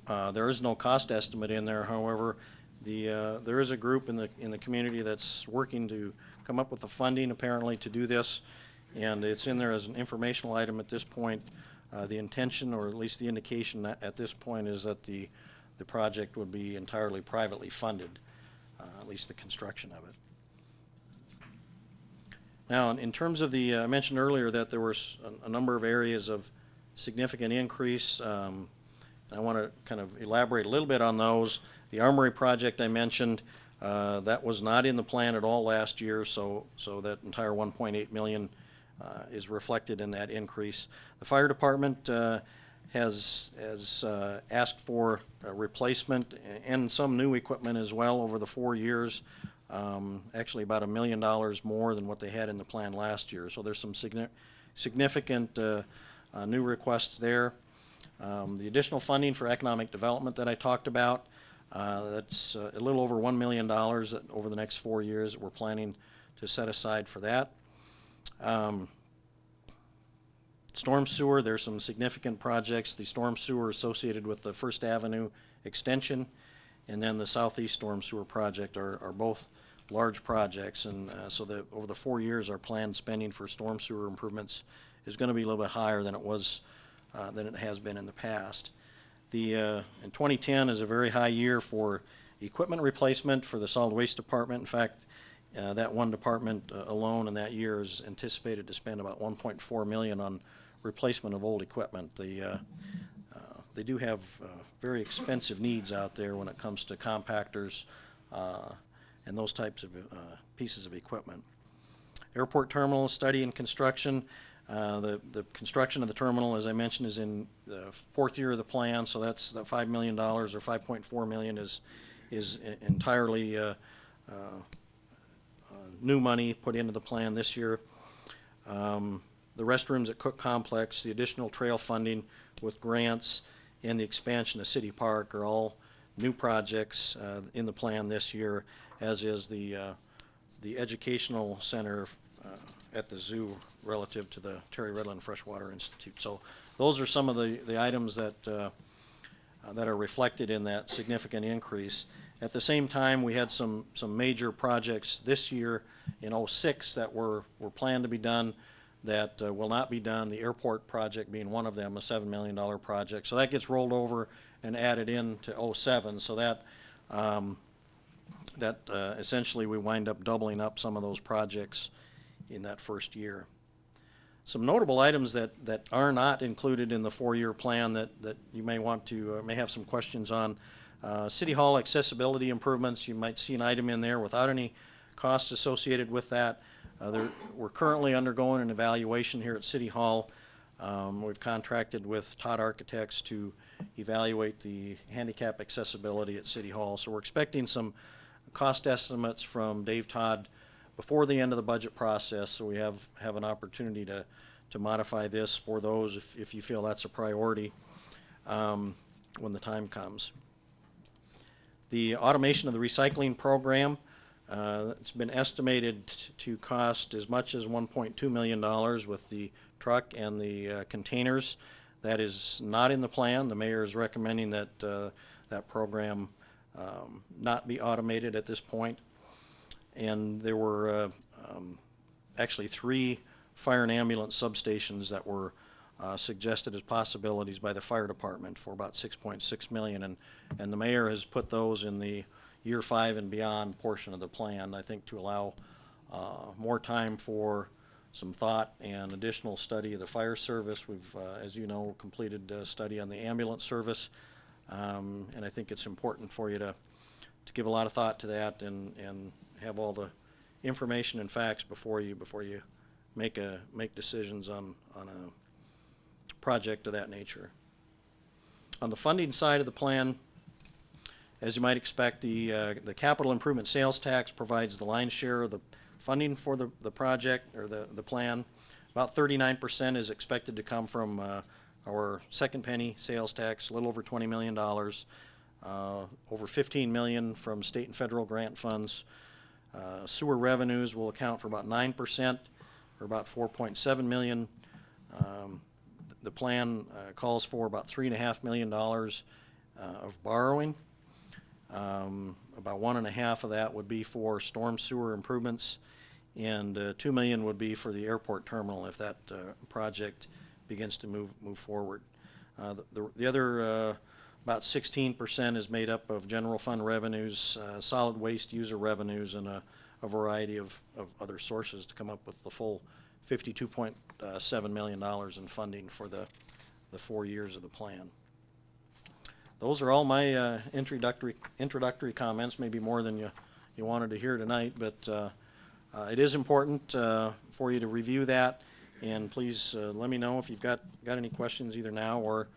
There is no cost estimate in there. However, there is a group in the community that's working to come up with the funding apparently to do this, and it's in there as an informational item at this point. The intention, or at least the indication at this point, is that the project would be entirely privately funded, at least the construction of it. Now, in terms of the, I mentioned earlier that there were a number of areas of significant increase. I want to kind of elaborate a little bit on those. The Armory project I mentioned, that was not in the plan at all last year, so that entire $1.8 million is reflected in that increase. The fire department has asked for a replacement and some new equipment as well over the 4 years. Actually about $1 million more than what they had in the plan last year. So there's some significant new requests there. The additional funding for economic development that I talked about, that's a little over $1 million that over the next 4 years that we're planning to set aside for that. Storm sewer, there's some significant projects. The storm sewer associated with the First Avenue extension and then the Southeast Storm Sewer project are both large projects, and so that over the 4 years our planned spending for storm sewer improvements is going to be a little bit higher than it has been in the past. In 2010 is a very high year for equipment replacement for the solid waste department. In fact, that one department alone in that year is anticipated to spend about $1.4 million on replacement of old equipment. They do have very expensive needs out there when it comes to compactors and those types of pieces of equipment. Airport terminal study and construction. The construction of the terminal, as I mentioned, is in the 4th year of the plan, so that's that $5 million or $5.4 million is entirely new money put into the plan this year. The restrooms at Cook Complex, the additional trail funding with grants, and the expansion of City Park are all new projects in the plan this year, as is the educational center at the zoo relative to the Terry Redland Freshwater Institute. So those are some of the items that are reflected in that significant increase. At the same time, we had some major projects this year in '06 that were planned to be done that will not be done, the airport project being one of them, a $7 million project. So that gets rolled over and added into '07, so that essentially we wind up doubling up some of those projects in that first year. Some notable items that are not included in the four-year plan that you may want to, may have some questions on. City Hall accessibility improvements, you might see an item in there without any costs associated with that. We're currently undergoing an evaluation here at City Hall. We've contracted with Todd Architects to evaluate the handicap accessibility at City Hall. So we're expecting some cost estimates from Dave Todd before the end of the budget process, so we have an opportunity to modify this for those if you feel that's a priority when the time comes. The automation of the recycling program, it's been estimated to cost as much as $1.2 million with the truck and the containers. That is not in the plan. The mayor is recommending that that program not be automated at this point. And there were actually 3 fire and ambulance substations that were suggested as possibilities by the fire department for about $6.6 million, and the mayor has put those in the year 5 and beyond portion of the plan, I think, to allow more time for some thought and additional study of the fire service. We've, as you know, completed a study on the ambulance service, and I think it's important for you to give a lot of thought to that and have all the information and facts before you make decisions on a project of that nature. On the funding side of the plan, as you might expect, the capital improvement sales tax provides the lion's share of the funding for the project or the plan. About 39% is expected to come from our second penny sales tax, a little over $20 million, over $15 million from state and federal grant funds. Sewer revenues will account for about 9%, or about $4.7 million. The plan calls for about $3.5 million of borrowing. About 1.5 of that would be for storm sewer improvements, and $2 million would be for the airport terminal if that project begins to move forward. The other about 16% is made up of general fund revenues, solid waste user revenues, and a variety of other sources to come up with the full $52.7 million in funding for the 4 years of the plan. Those are all my introductory comments, maybe more than you wanted to hear tonight, but it is important for you to review that, and please let me know if you've got any questions either now or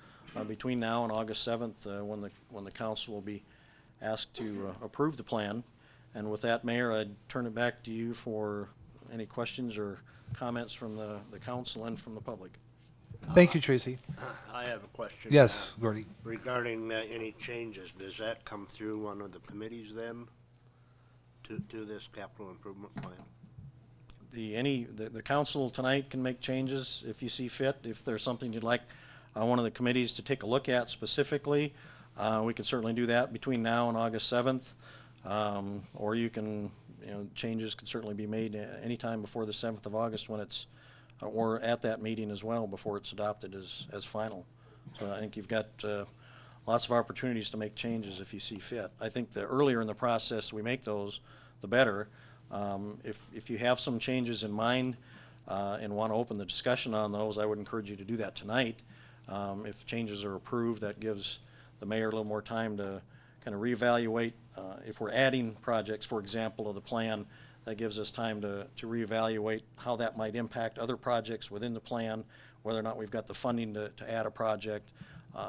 between now and August 7th when the council will be asked to approve the plan. And with that, Mayor, I'd turn it back to you for any questions or comments from the council and from the public. Thank you, Tracy. I have a question. Yes, Gordy. Regarding any changes, does that come through one of the committees then to this capital improvement plan? The council tonight can make changes if you see fit. If there's something you'd like one of the committees to take a look at specifically, we can certainly do that between now and August 7th. Or you can, changes can certainly be made anytime before the 7th of August when it's, or at that meeting as well before it's adopted as final. So I think you've got lots of opportunities to make changes if you see fit. I think the earlier in the process we make those, the better. If you have some changes in mind and want to open the discussion on those, I would encourage you to do that tonight. If changes are approved, that gives the mayor a little more time to kind of reevaluate. If we're adding projects, for example, to the plan, that gives us time to reevaluate how that might impact other projects within the plan, whether or not we've got the funding to add a project,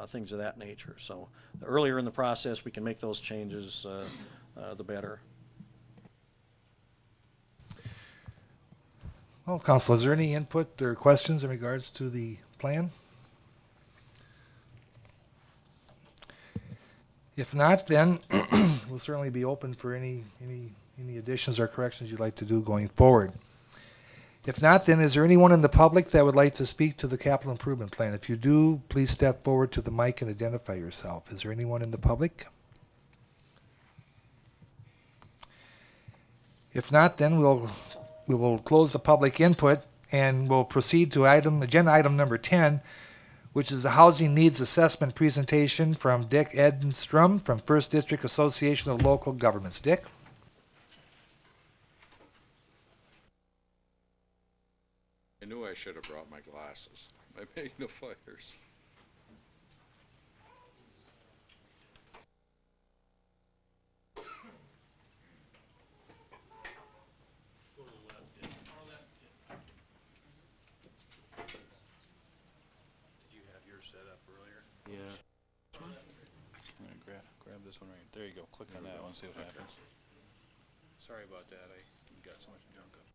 things of that nature. So the earlier in the process we can make those changes, the better. Well, Council, is there any input or questions in regards to the plan? If not, then we'll certainly be open for any additions or corrections you'd like to do going forward. If not, then is there anyone in the public that would like to speak to the capital improvement plan? If you do, please step forward to the mic and identify yourself. Is there anyone in the public? If not, then we will close the public input And we'll proceed to agenda item number 10, which is the Housing Needs Assessment presentation from Dick Edstrom from First District Association of Local Governments. Dick? I knew I should have brought my glasses, my magnifiers. Yeah. Grab this one right, there you go, click on that one, see what happens. Sorry about that, I got so much junk up.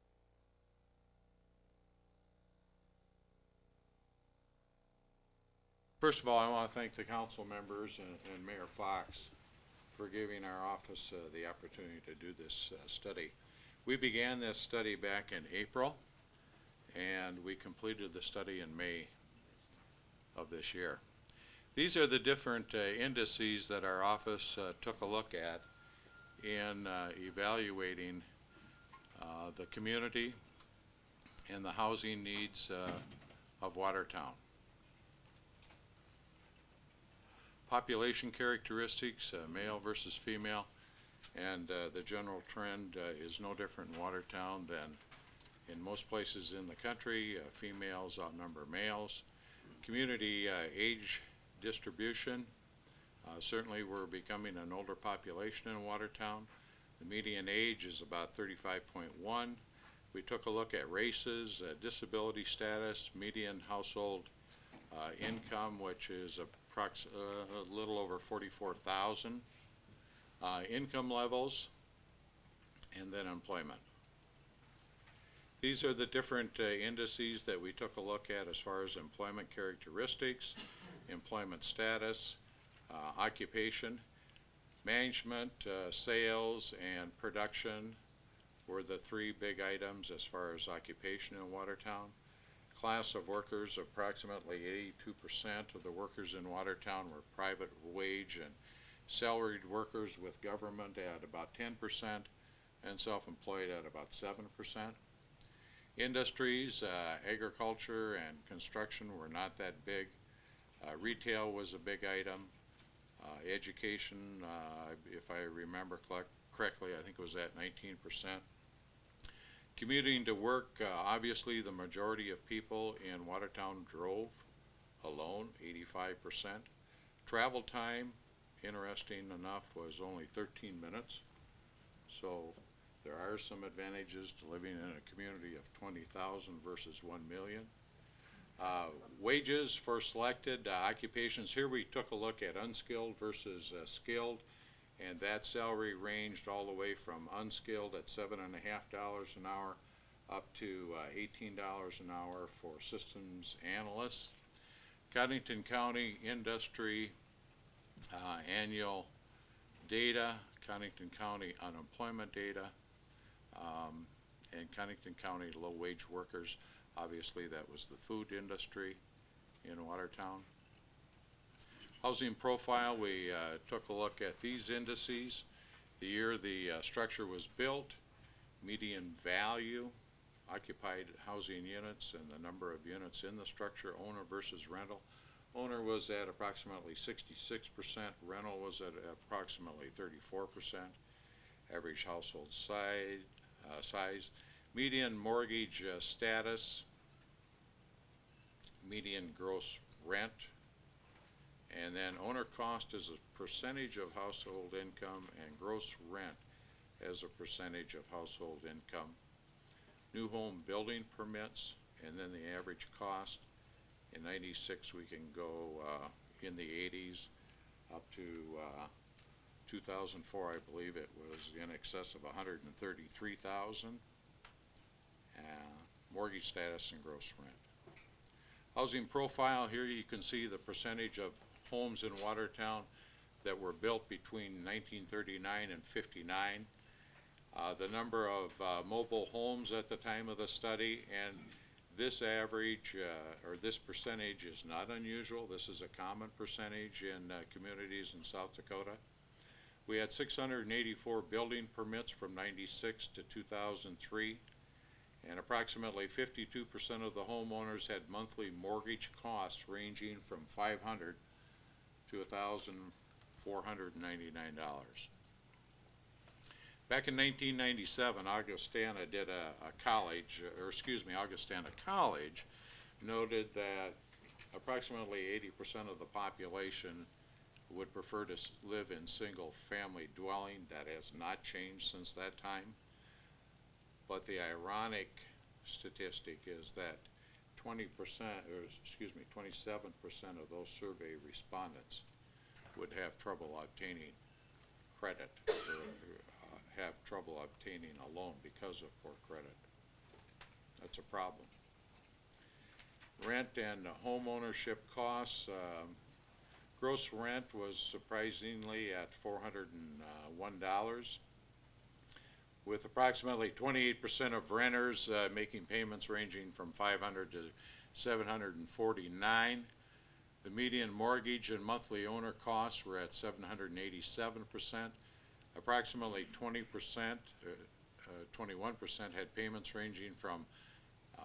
First of all, I want to thank the council members and Mayor Fox for giving our office the opportunity to do this study. We began this study back in April, and we completed the study in May of this year. These are the different indices that our office took a look at in evaluating the community and the housing needs of Watertown. Population characteristics, male versus female, and the general trend is no different in Watertown than in most places in the country. Females outnumber males. Community age distribution. Certainly we're becoming an older population in Watertown. The median age is about 35.1. We took a look at races, disability status, median household income, which is a little over 44,000, income levels, and then employment. These are the different indices that we took a look at as far as employment characteristics, employment status, occupation, management, sales, and production were the three big items as far as occupation in Watertown. Class of workers, approximately 82% of the workers in Watertown were private wage and salaried workers, with government at about 10% and self-employed at about 7%. Industries, agriculture and construction were not that big. Retail was a big item. Education, if I remember correctly, I think it was at 19%. Commuting to work, obviously the majority of people in Watertown drove alone, 85%. Travel time, interesting enough, was only 13 minutes. So there are some advantages to living in a community of 20,000 versus 1 million. Wages for selected occupations. Here we took a look at unskilled versus skilled, and that salary ranged all the way from unskilled at $7.50 an hour up to $18 an hour for systems analysts. Cottington County industry annual data, Cottington County unemployment data, and Cottington County low-wage workers. Obviously that was the food industry in Watertown. Housing profile, we took a look at these indices. The year the structure was built, median value, occupied housing units, and the number of units in the structure, owner versus rental. Owner was at approximately 66%, rental was at approximately 34%. Average household size, median mortgage status, median gross rent, and then owner cost is a percentage of household income, and gross rent as a percentage of household income. New home building permits, and then the average cost. In 96 we can go in the 80s up to 2004, I believe it was in excess of 133,000. Mortgage status and gross rent. Housing profile, here you can see the percentage of homes in Watertown that were built between 1939 and 59. The number of mobile homes at the time of the study, and this average or this percentage is not unusual. This is a common percentage in communities in South Dakota. We had 684 building permits from 96 to 2003, and approximately 52% of the homeowners had monthly mortgage costs ranging from $500 to $1,499. Back in 1997, Augustana College noted that approximately 80% of the population would prefer to live in single-family dwelling. That has not changed since that time. But the ironic statistic is that 27% of those survey respondents would have trouble obtaining credit or have trouble obtaining a loan because of poor credit. That's a problem. Rent and home ownership costs. Gross rent was surprisingly at $401, with approximately 28% of renters making payments ranging from $500 to $749. The median mortgage and monthly owner costs were at 787%. Approximately 21% had payments ranging from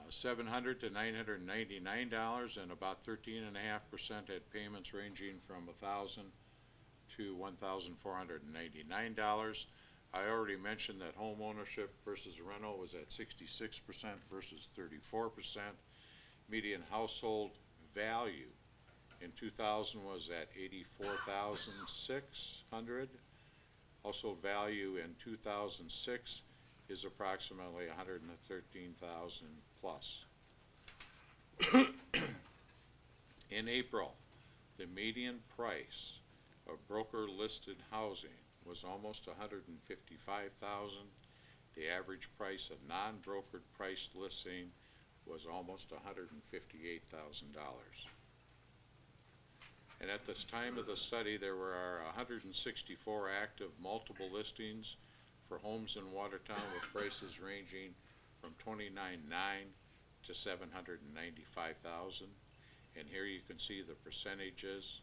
$700 to $999, and about 13.5% had payments ranging from $1,000 to $1,499. I already mentioned that home ownership versus rental was at 66% versus 34%. Median household value in 2000 was at $84,600. Household value in 2006 is approximately $113,000 plus. In April, the median price of broker-listed housing was almost $155,000. The average price of non-brokered priced listing was almost $158,000. And at this time of the study, there were 164 active multiple listings for homes in Watertown with prices ranging from $29,900 to $795,000. And here you can see the percentages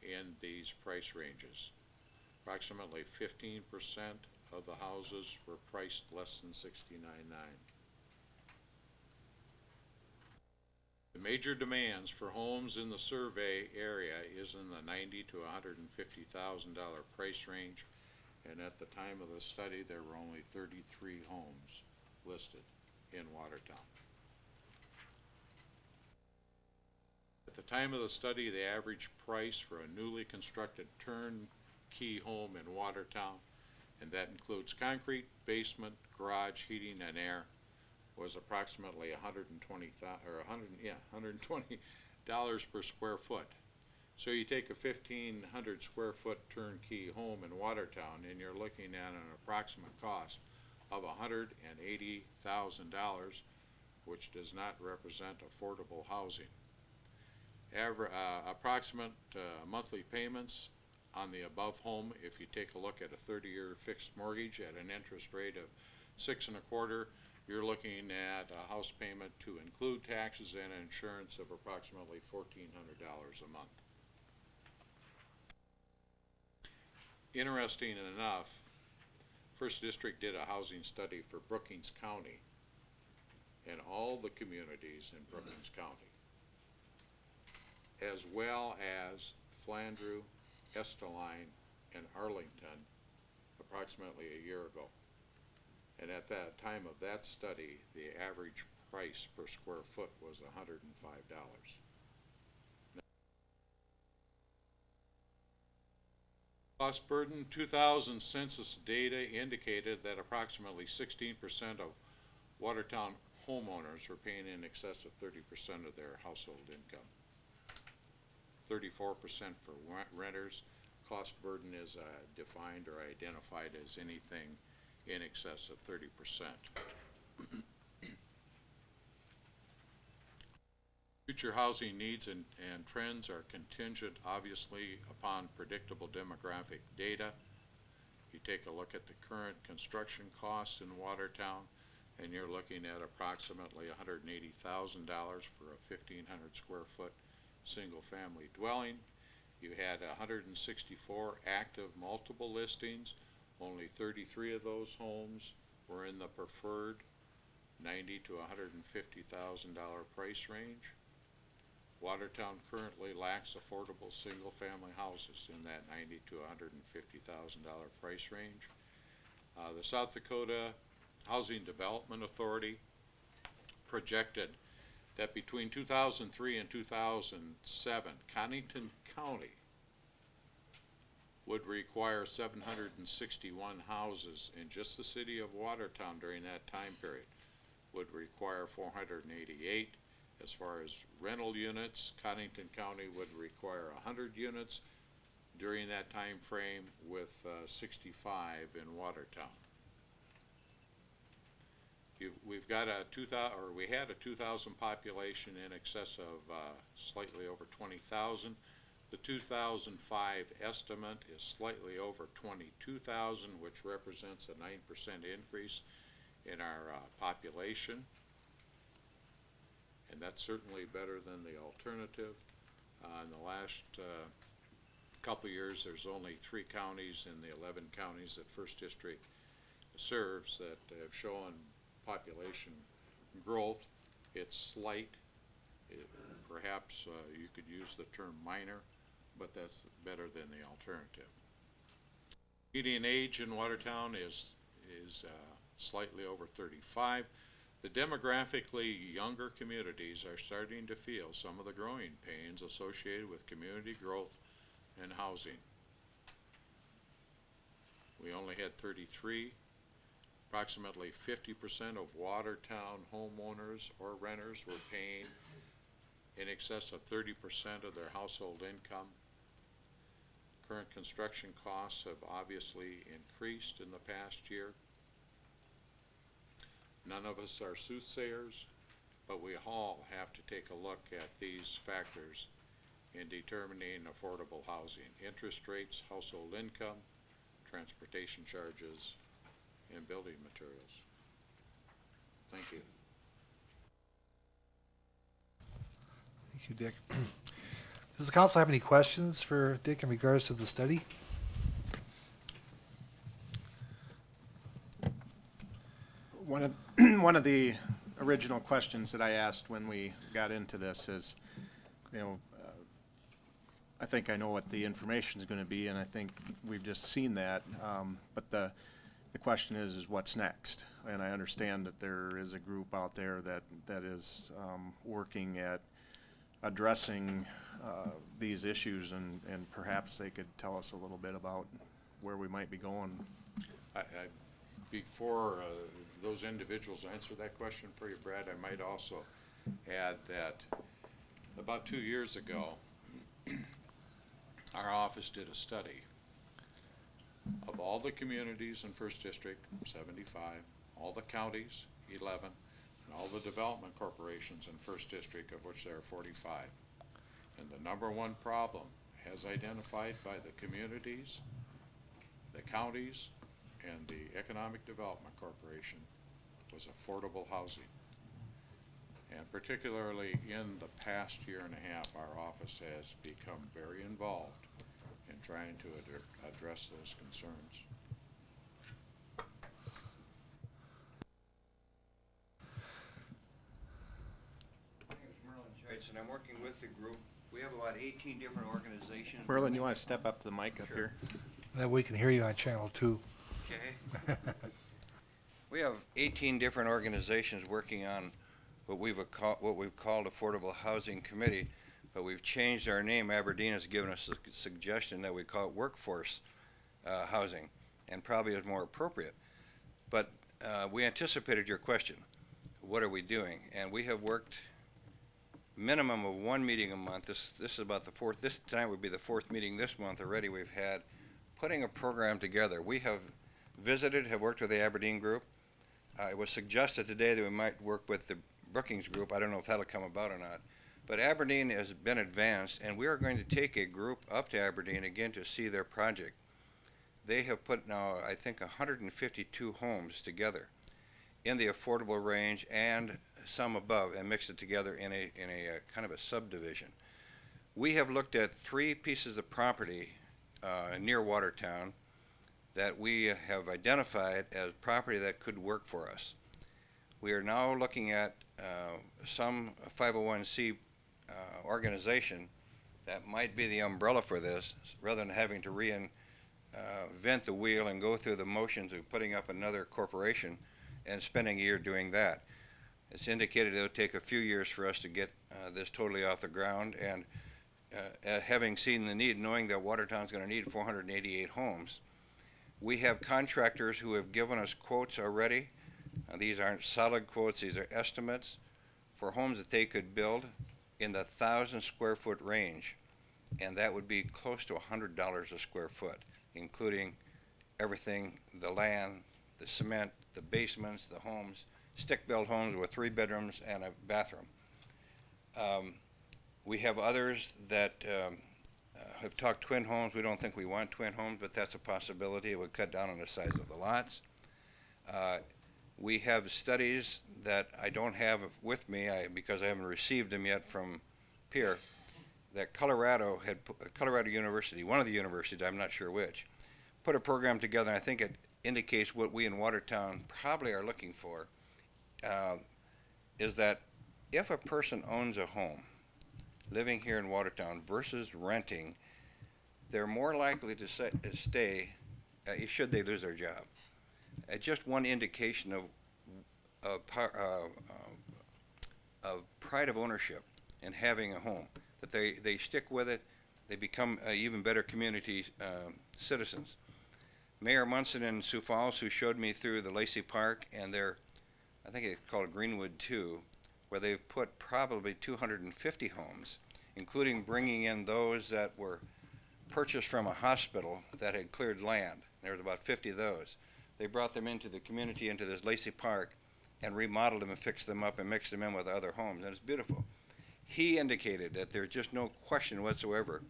in these price ranges. Approximately 15% of the houses were priced less than $69,900. The major demands for homes in the survey area is in the $90,000 to $150,000 price range, and at the time of the study there were only 33 homes listed in Watertown. At the time of the study, the average price for a newly constructed turnkey home in Watertown, and that includes concrete, basement, garage, heating, and air, was approximately $120 per square foot. So you take a 1,500 square foot turnkey home in Watertown, and you're looking at an approximate cost of $180,000, which does not represent affordable housing. Approximate monthly payments on the above home, if you take a look at a 30-year fixed mortgage at an interest rate of 6.25%, you're looking at a house payment to include taxes and insurance of approximately $1,400 a month. Interesting enough, First District did a housing study for Brookings County and all the communities in Brookings County, as well as Flandreau, Estelline, and Arlington approximately a year ago. And at that time of that study, the average price per square foot was $105. Cost burden. 2000 census data indicated that approximately 16% of Watertown homeowners were paying in excess of 30% of their household income. 34% for renters. Cost burden is defined or identified as anything in excess of 30%. Future housing needs and trends are contingent, obviously, upon predictable demographic data. You take a look at the current construction costs in Watertown, and you're looking at approximately $180,000 for a 1,500 square foot single family dwelling. You had 164 active multiple listings. Only 33 of those homes were in the preferred $90,000 to $150,000 price range. Watertown currently lacks affordable single-family houses in that $90,000 to $150,000 price range. The South Dakota Housing Development Authority projected that between 2003 and 2007, Connington County would require 761 houses, in just the city of Watertown during that time period would require 488. As far as rental units, Connington County would require 100 units during that time frame, with 65 in Watertown. We've got we had a 2,000 population in excess of slightly over 20,000. The 2005 estimate is slightly over 22,000, which represents a 9% increase in our population. And that's certainly better than the alternative. In the last couple of years, there's only 3 counties in the 11 counties that First District serves that have shown population growth. It's slight. Perhaps you could use the term minor, but that's better than the alternative. Median age in Watertown is slightly over 35. The demographically younger communities are starting to feel some of the growing pains associated with community growth and housing. We only had 33. Approximately 50% of Watertown homeowners or renters were paying in excess of 30% of their household income. Current construction costs have obviously increased in the past year. None of us are soothsayers, but we all have to take a look at these factors in determining affordable housing: interest rates, household income, transportation charges, and building materials. Thank you. Thank you, Dick. Does the council have any questions for Dick in regards to the study? One of the original questions that I asked when we got into this is, I think I know what the information is going to be, and I think we've just seen that. But the question is what's next? And I understand that there is a group out there that is working at addressing these issues, and perhaps they could tell us a little bit about where we might be going. Before those individuals answer that question for you, Brad, I might also add that about 2 years ago, our office did a study of all the communities in First District, 75, all the counties, 11, and all the development corporations in First District, of which there are 45. And the number one problem, as identified by the communities, the counties, and the Economic Development Corporation, was affordable housing. And particularly in the past year and a half, our office has become very involved in trying to address those concerns. My name is Merlin Joyce, and I'm working with the group. We have about 18 different organizations. Merlin, you want to step up to the mic up here? That we can hear you on channel 2. Okay. We have 18 different organizations working on what we've called Affordable Housing Committee, but we've changed our name. Aberdeen has given us a suggestion that we call it Workforce Housing, and probably is more appropriate. But we anticipated your question. What are we doing? And we have worked minimum of 1 meeting a month. This is about the 4th. This tonight would be the 4th meeting this month already we've had, putting a program together. We have have worked with the Aberdeen group. It was suggested today that we might work with the Brookings group. I don't know if that'll come about or not. But Aberdeen has been advanced, and we are going to take a group up to Aberdeen again to see their project. They have put now, I think, 152 homes together in the affordable range and some above, and mixed it together in a kind of a subdivision. We have looked at 3 pieces of property near Watertown that we have identified as property that could work for us. We are now looking at some 501c organization that might be the umbrella for this, rather than having to reinvent the wheel and go through the motions of putting up another corporation and spending a year doing that. It's indicated it'll take a few years for us to get this totally off the ground, and having seen the need, knowing that Watertown's going to need 488 homes, we have contractors who have given us quotes already. These aren't solid quotes, these are estimates for homes that they could build in the 1,000 square foot range, and that would be close to $100 a square foot, including everything, the land, the cement, the basements, the homes, stick-built homes with 3 bedrooms and a bathroom. We have others that have talked twin homes. We don't think we want twin homes, but that's a possibility. It would cut down on the size of the lots. We have studies that I don't have with me because I haven't received them yet from Pierre, that Colorado University, one of the universities, I'm not sure which, put a program together, and I think it indicates what we in Watertown probably are looking for, is that if a person owns a home living here in Watertown versus renting, they're more likely to stay should they lose their job. Just one indication of pride of ownership in having a home, that they stick with it, they become even better community citizens. Mayor Munson in Sioux Falls, who showed me through the Lacey Park and their, I think it's called Greenwood 2, where they've put probably 250 homes, including bringing in those that were purchased from a hospital that had cleared land. There was about 50 of those. They brought them into the community, into this Lacey Park, and remodeled them and fixed them up and mixed them in with other homes, and it's beautiful. He indicated that there's just no question whatsoever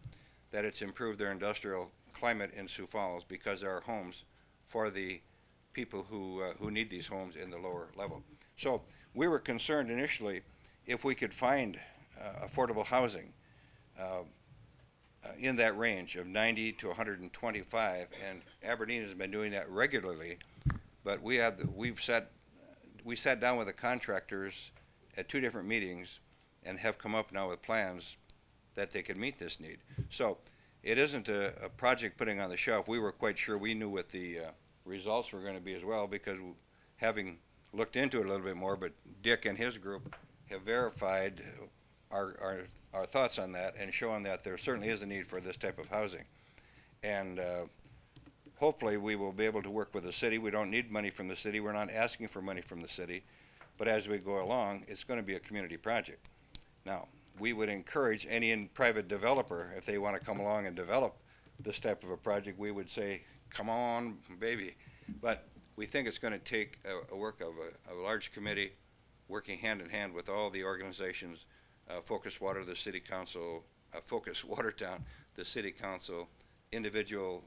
that it's improved their industrial climate in Sioux Falls because there are homes for the people who need these homes in the lower level. So we were concerned initially if we could find affordable housing in that range of 90 to 125, and Aberdeen has been doing that regularly. But we sat down with the contractors at 2 different meetings and have come up now with plans that they could meet this need. So it isn't a project putting on the shelf. We were quite sure we knew what the results were going to be as well, because having looked into it a little bit more, but Dick and his group have verified our thoughts on that and showing that there certainly is a need for this type of housing. And hopefully we will be able to work with the city. We don't need money from the city. We're not asking for money from the city. But as we go along, it's going to be a community project. Now, we would encourage any private developer, if they want to come along and develop this type of a project, we would say, come on, baby. But we think it's going to take a work of a large committee working hand in hand with all the organizations, Focus Water, the City Council, Focus Watertown, the City Council, individual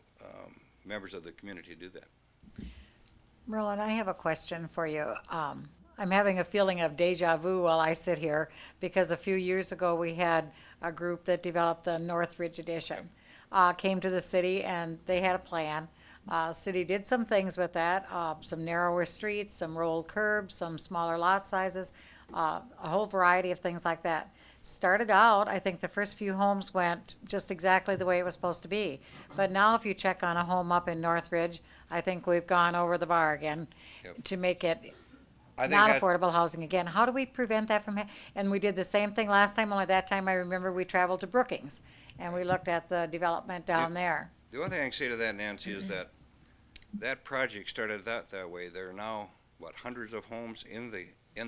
members of the community to do that. Merlin, I have a question for you. I'm having a feeling of deja vu while I sit here, because a few years ago we had a group that developed the Northridge Edition. Came to the city and they had a plan. City did some things with that, some narrower streets, some rolled curbs, some smaller lot sizes, a whole variety of things like that. Started out, I think the first few homes went just exactly the way it was supposed to be. But now if you check on a home up in Northridge, I think we've gone over the bar again to make it not affordable housing again. How do we prevent that from and we did the same thing last time, only that time I remember we traveled to Brookings and we looked at the development down there. The only thing I can say to that, Nancy, is that that project started out that way. There are now, hundreds of homes in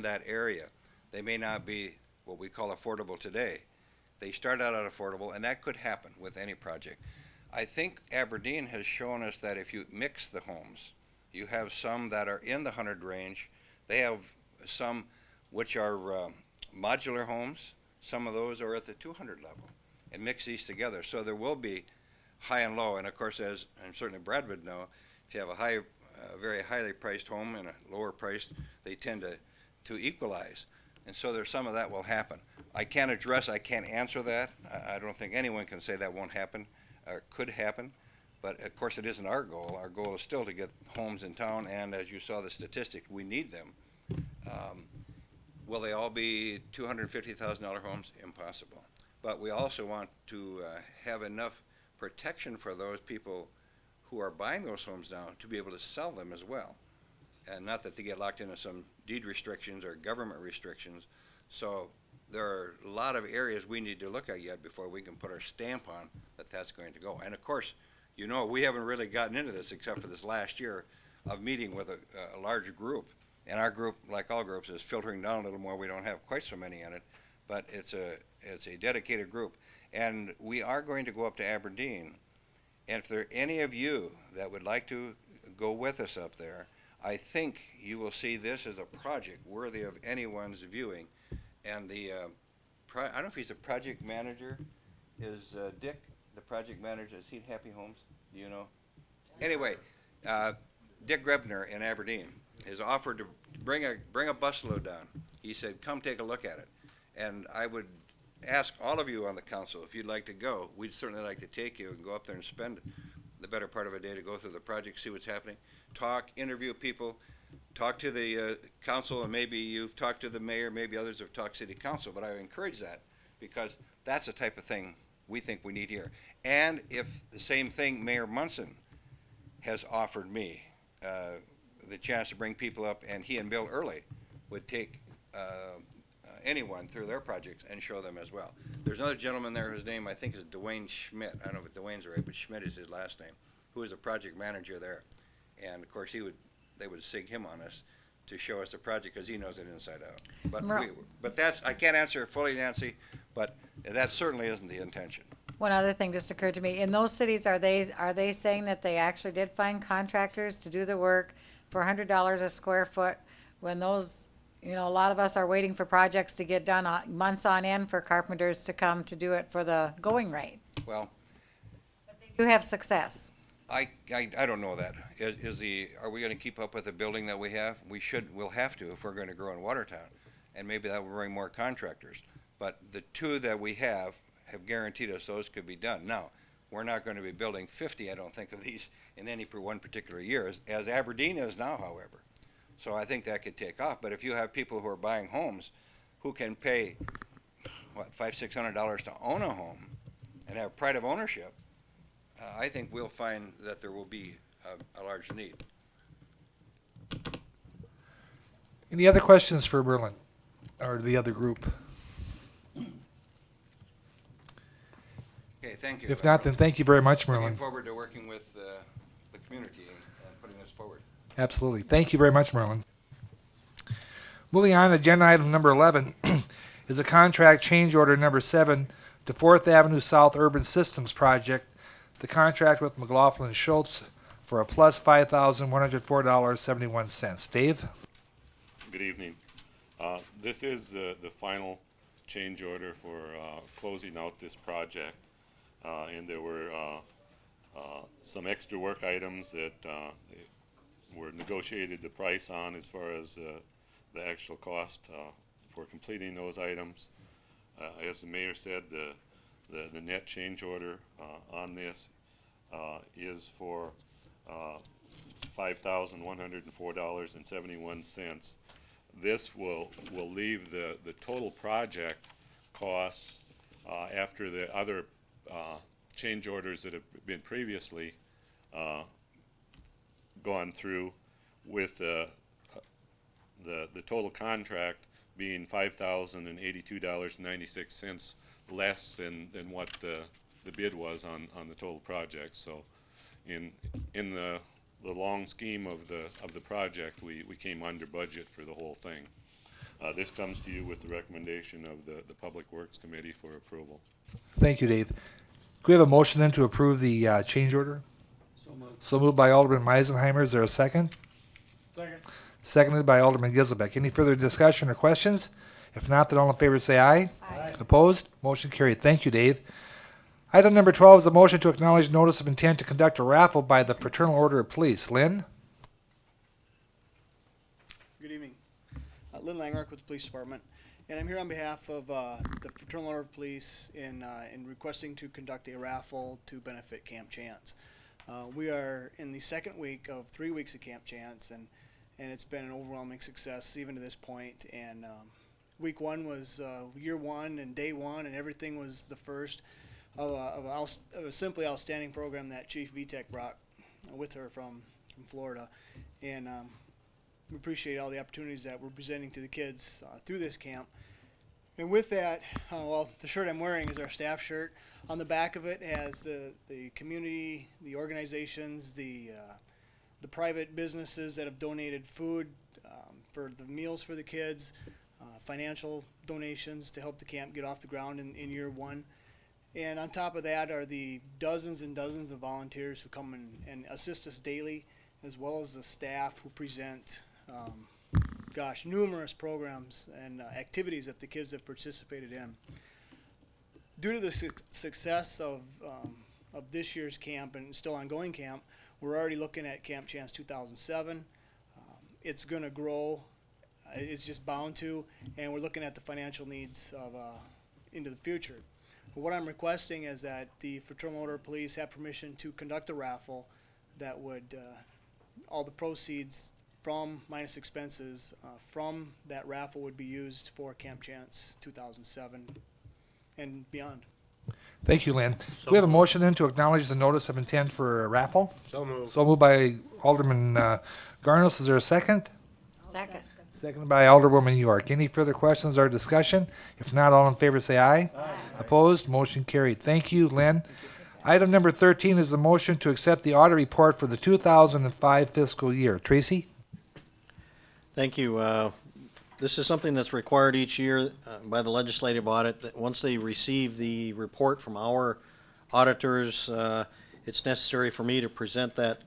that area. They may not be what we call affordable today. They start out at affordable, and that could happen with any project. I think Aberdeen has shown us that if you mix the homes, you have some that are in the 100 range. They have some which are modular homes. Some of those are at the 200 level, and mix these together. So there will be high and low. And of course, as and certainly Brad would know, if you have a very highly priced home and a lower priced, they tend to equalize. And so there's some of that will happen. I can't answer that. I don't think anyone can say that won't happen, or could happen. But of course, it isn't our goal. Our goal is still to get homes in town, and as you saw the statistic, we need them. Will they all be $250,000 homes? Impossible. But we also want to have enough protection for those people who are buying those homes now to be able to sell them as well. And not that they get locked into some deed restrictions or government restrictions. So there are a lot of areas we need to look at yet before we can put our stamp on that that's going to go. And of course, you know, we haven't really gotten into this except for this last year of meeting with a large group. And our group, like all groups, is filtering down a little more. We don't have quite so many in it, but it's a dedicated group. And we are going to go up to Aberdeen. And if there are any of you that would like to go with us up there, I think you will see this as a project worthy of anyone's viewing. And I don't know if he's a project manager. Is Dick the project manager? Is he at Happy Homes? Do you know? Anyway, Dick Grebner in Aberdeen has offered to bring a busload down. He said, come take a look at it. And I would ask all of you on the council, if you'd like to go, we'd certainly like to take you and go up there and spend the better part of a day to go through the project, see what's happening, talk, interview people, talk to the council, and maybe you've talked to the mayor, maybe others have talked to city council, but I would encourage that because that's the type of thing we think we need here. And if the same thing Mayor Munson has offered me, the chance to bring people up, and he and Bill Early would take anyone through their projects and show them as well. There's another gentleman there whose name I think is Dwayne Schmidt. I don't know if Dwayne's right, but Schmidt is his last name, who is a project manager there. And of course they would sig him on us to show us the project because he knows it inside out. But that's, I can't answer fully, Nancy, but that certainly isn't the intention. One other thing just occurred to me. In those cities, are they saying that they actually did find contractors to do the work for $100 a square foot when those, you know, a lot of us are waiting for projects to get done months on end for carpenters to come to do it for the going rate? Well, You have success. I don't know that. Are we going to keep up with the building that we have? We'll have to if we're going to grow in Watertown. And maybe that will bring more contractors. But the two that we have guaranteed us those could be done. Now, we're not going to be building 50, I don't think, of these in any one particular year, as Aberdeen is now, however. So I think that could take off. But if you have people who are buying homes who can pay, what, $500-600 to own a home and have pride of ownership, I think we'll find that there will be a large need. Any other questions for Merlin or the other group? Okay, thank you. If not, then thank you very much, Merlin. Looking forward to working with the community and putting this forward. Absolutely. Thank you very much, Merlin. Moving on, agenda item number 11 is a contract change order number 7 to 4th Avenue South Urban Systems Project. The contract with McLaughlin Schultz for a plus $5,104.71. Dave? Good evening. This is the final change order for closing out this project. And there were some extra work items that were negotiated the price on as far as the actual cost for completing those items. As the mayor said, the net change order on this is for $5,104.71. This will leave the total project costs after the other change orders that have been previously gone through, with the total contract being $5,082.96 less than what the bid was on the total project. So in the long scheme of the project, we came under budget for the whole thing. This comes to you with the recommendation of the Public Works Committee for approval. Thank you, Dave. Could we have a motion then to approve the change order? So moved by Alderman Meisenheimer. Is there a second? Second. Seconded by Alderman Giselbeck. Any further discussion or questions? If not, then all in favor say aye. Aye. Opposed? Motion carried. Thank you, Dave. Item number 12 is a motion to acknowledge notice of intent to conduct a raffle by the Fraternal Order of Police. Lynn? Good evening. Lynn Langark with the Police Department. And I'm here on behalf of the Fraternal Order of Police in requesting to conduct a raffle to benefit Camp Chance. We are in the second week of 3 weeks of Camp Chance, and and it's been an overwhelming success even to this point. And week one was year one and day one, and everything was the first of a simply outstanding program that Chief Vitek brought with her from Florida. And we appreciate all the opportunities that we're presenting to the kids through this camp. And with that, well, the shirt I'm wearing is our staff shirt. On the back of it has the community, the organizations, the private businesses that have donated food for the meals for the kids, financial donations to help the camp get off the ground in year one. And on top of that are the dozens and dozens of volunteers who come and assist us daily, as well as the staff who present numerous programs and activities that the kids have participated in. Due to the success of this year's camp and still ongoing camp, we're already looking at Camp Chance 2007. It's going to grow. It's just bound to, and we're looking at the financial needs of into the future. But what I'm requesting is that the Fraternal Order of Police have permission to conduct a raffle that would all the proceeds from minus expenses from that raffle would be used for Camp Chance 2007 and beyond. Thank you, Lynn. Do we have a motion then to acknowledge the notice of intent for a raffle? So moved. So moved by Alderman Garnos. Is there a second? Second. Seconded by Alderwoman York. Any further questions or discussion? If not, all in favor say aye. Aye. Opposed? Motion carried. Thank you, Lynn. Item number 13 is the motion to accept the audit report for the 2005 fiscal year. Tracy? Thank you. This is something that's required each year by the legislative audit, that once they receive the report from our auditors, it's necessary for me to present that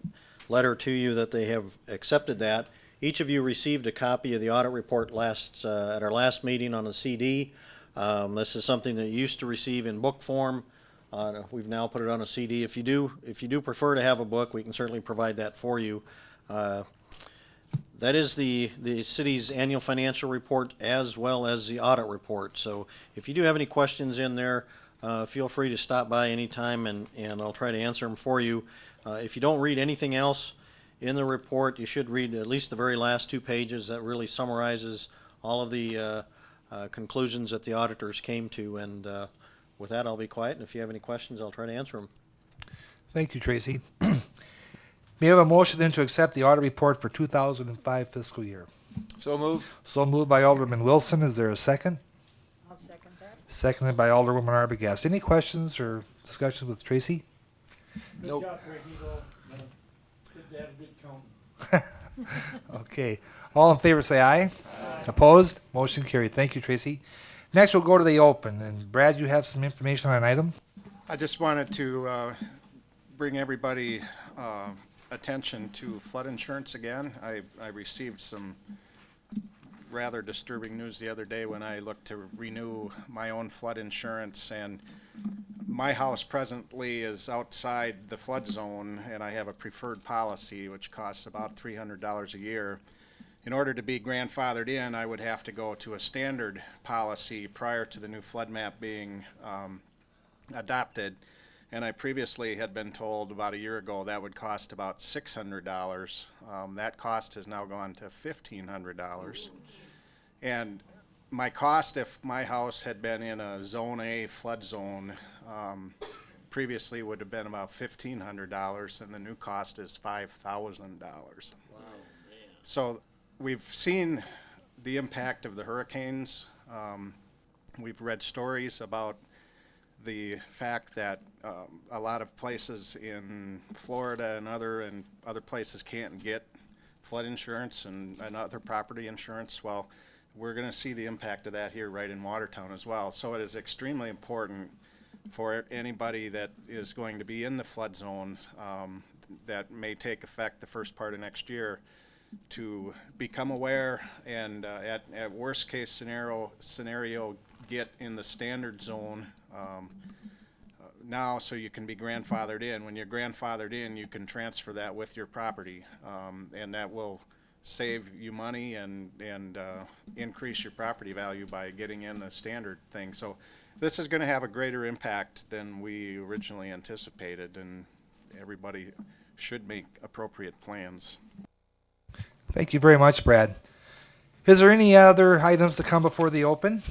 letter to you that they have accepted that. Each of you received a copy of the audit report at our last meeting on a CD. This is something that you used to receive in book form. We've now put it on a CD. If you do prefer to have a book, we can certainly provide that for you. That is the city's annual financial report as well as the audit report. So if you do have any questions in there, feel free to stop by anytime and I'll try to answer them for you. If you don't read anything else in the report, you should read at least the very last 2 pages. That really summarizes all of the conclusions that the auditors came to. And with that, I'll be quiet. And if you have any questions, I'll try to answer them. Thank you, Tracy. May I have a motion then to accept the audit report for 2005 fiscal year? So moved. So moved by Alderman Wilson. Is there a second? I'll second that. Seconded by Alderwoman Arbogast. Any questions or discussions with Tracy? Nope. Okay. All in favor say aye. Aye. Opposed? Motion carried. Thank you, Tracy. Next, we'll go to the open. And Brad, you have some information on an item? I just wanted to bring everybody attention to flood insurance again. I received some rather disturbing news the other day when I looked to renew my own flood insurance, and my house presently is outside the flood zone, and I have a preferred policy which costs about $300 a year. In order to be grandfathered in, I would have to go to a standard policy prior to the new flood map being adopted. And I previously had been told about a year ago that would cost about $600. That cost has now gone to $1,500. And my cost, if my house had been in a Zone A flood zone, previously would have been about $1,500, and the new cost is $5,000. Wow, man. So we've seen the impact of the hurricanes. We've read stories about the fact that a lot of places in Florida and other places can't get flood insurance and other property insurance. Well, we're going to see the impact of that here right in Watertown as well. So it is extremely important for anybody that is going to be in the flood zone that may take effect the first part of next year to become aware and at worst case scenario get in the standard zone now, so you can be grandfathered in. When you're grandfathered in, you can transfer that with your property, and that will save you money and increase your property value by getting in the standard thing. So this is going to have a greater impact than we originally anticipated, and everybody should make appropriate plans. Thank you very much, Brad. Is there any other items to come before the open?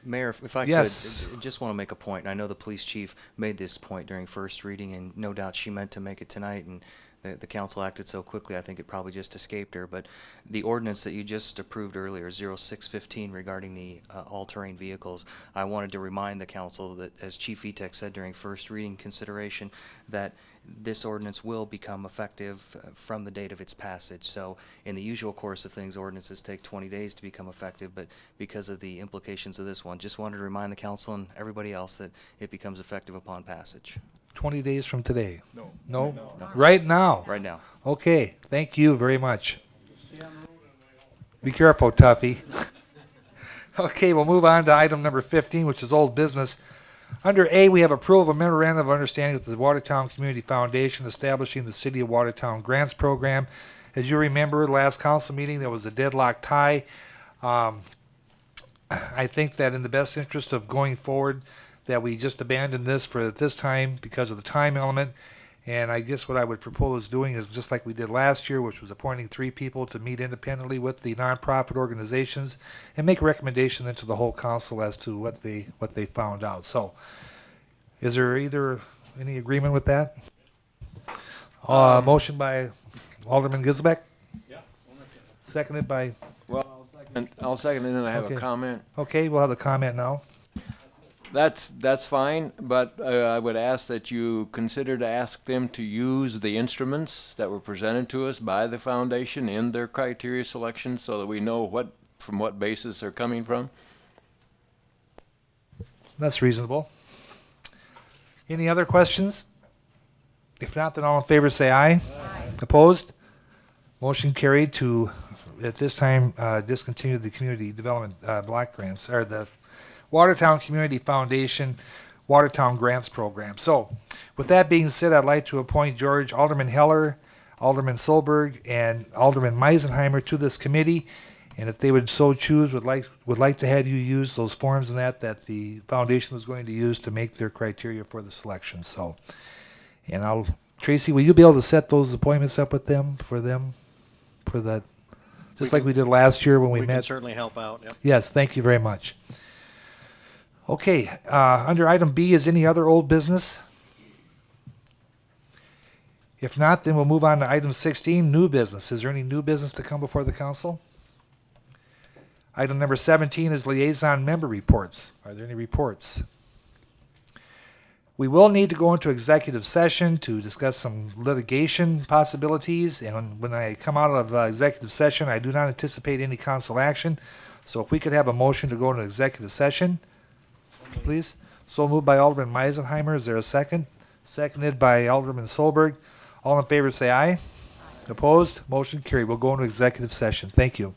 Mayor, if I Yes. could, just want to make a point. I know the police chief made this point during first reading, and no doubt she meant to make it tonight, and the council acted so quickly, I think it probably just escaped her. But the ordinance that you just approved earlier, 0615, regarding the all-terrain vehicles, I wanted to remind the council that, as Chief Vitek said during first reading consideration, that this ordinance will become effective from the date of its passage. So in the usual course of things, ordinances take 20 days to become effective, but because of the implications of this one, just wanted to remind the council and everybody else that it becomes effective upon passage. 20 days from today? No. No? No. Right now? Right now. Okay, thank you very much. Be careful, Tuffy. Okay, we'll move on to item number 15, which is old business. Under A, we have approval of a memorandum of understanding with the Watertown Community Foundation establishing the City of Watertown Grants Program. As you remember, last council meeting, there was a deadlock tie. I think that in the best interest of going forward, that we just abandon this for this time because of the time element. And I guess what I would propose doing is just like we did last year, which was appointing 3 people to meet independently with the nonprofit organizations and make a recommendation then to the whole council as to what they found out. So is there either any agreement with that? Motion by Alderman Gisbeck? Yeah. Seconded by? Well, I'll second it, and I have Okay. a comment. Okay, we'll have the comment now. That's fine, but I would ask that you consider to ask them to use the instruments that were presented to us by the foundation in their criteria selection so that we know from what basis they're coming from. That's reasonable. Any other questions? If not, then all in favor say aye. Aye. Opposed? Motion carried to, at this time, discontinue the community development block grants, or the Watertown Community Foundation Watertown Grants Program. So, with that being said, I'd like to appoint Alderman Heller, Alderman Solberg, and Alderman Meisenheimer to this committee. And if they would so choose, would like to have you use those forms and that the foundation was going to use to make their criteria for the selection. So, and Tracy, will you be able to set those appointments up with them for that, just like we did last year when we met? We can certainly help out, yep. Yes, thank you very much. Okay, under item B is any other old business? If not, then we'll move on to item 16, new business. Is there any new business to come before the council? Item number 17 is liaison member reports. Are there any reports? We will need to go into executive session to discuss some litigation possibilities, and when I come out of executive session, I do not anticipate any council action. So if we could have a motion to go into executive session, please. So moved by Alderman Meisenheimer. Is there a second? Seconded by Alderman Solberg. All in favor say aye. Opposed? Motion carried. We'll go into executive session. Thank you.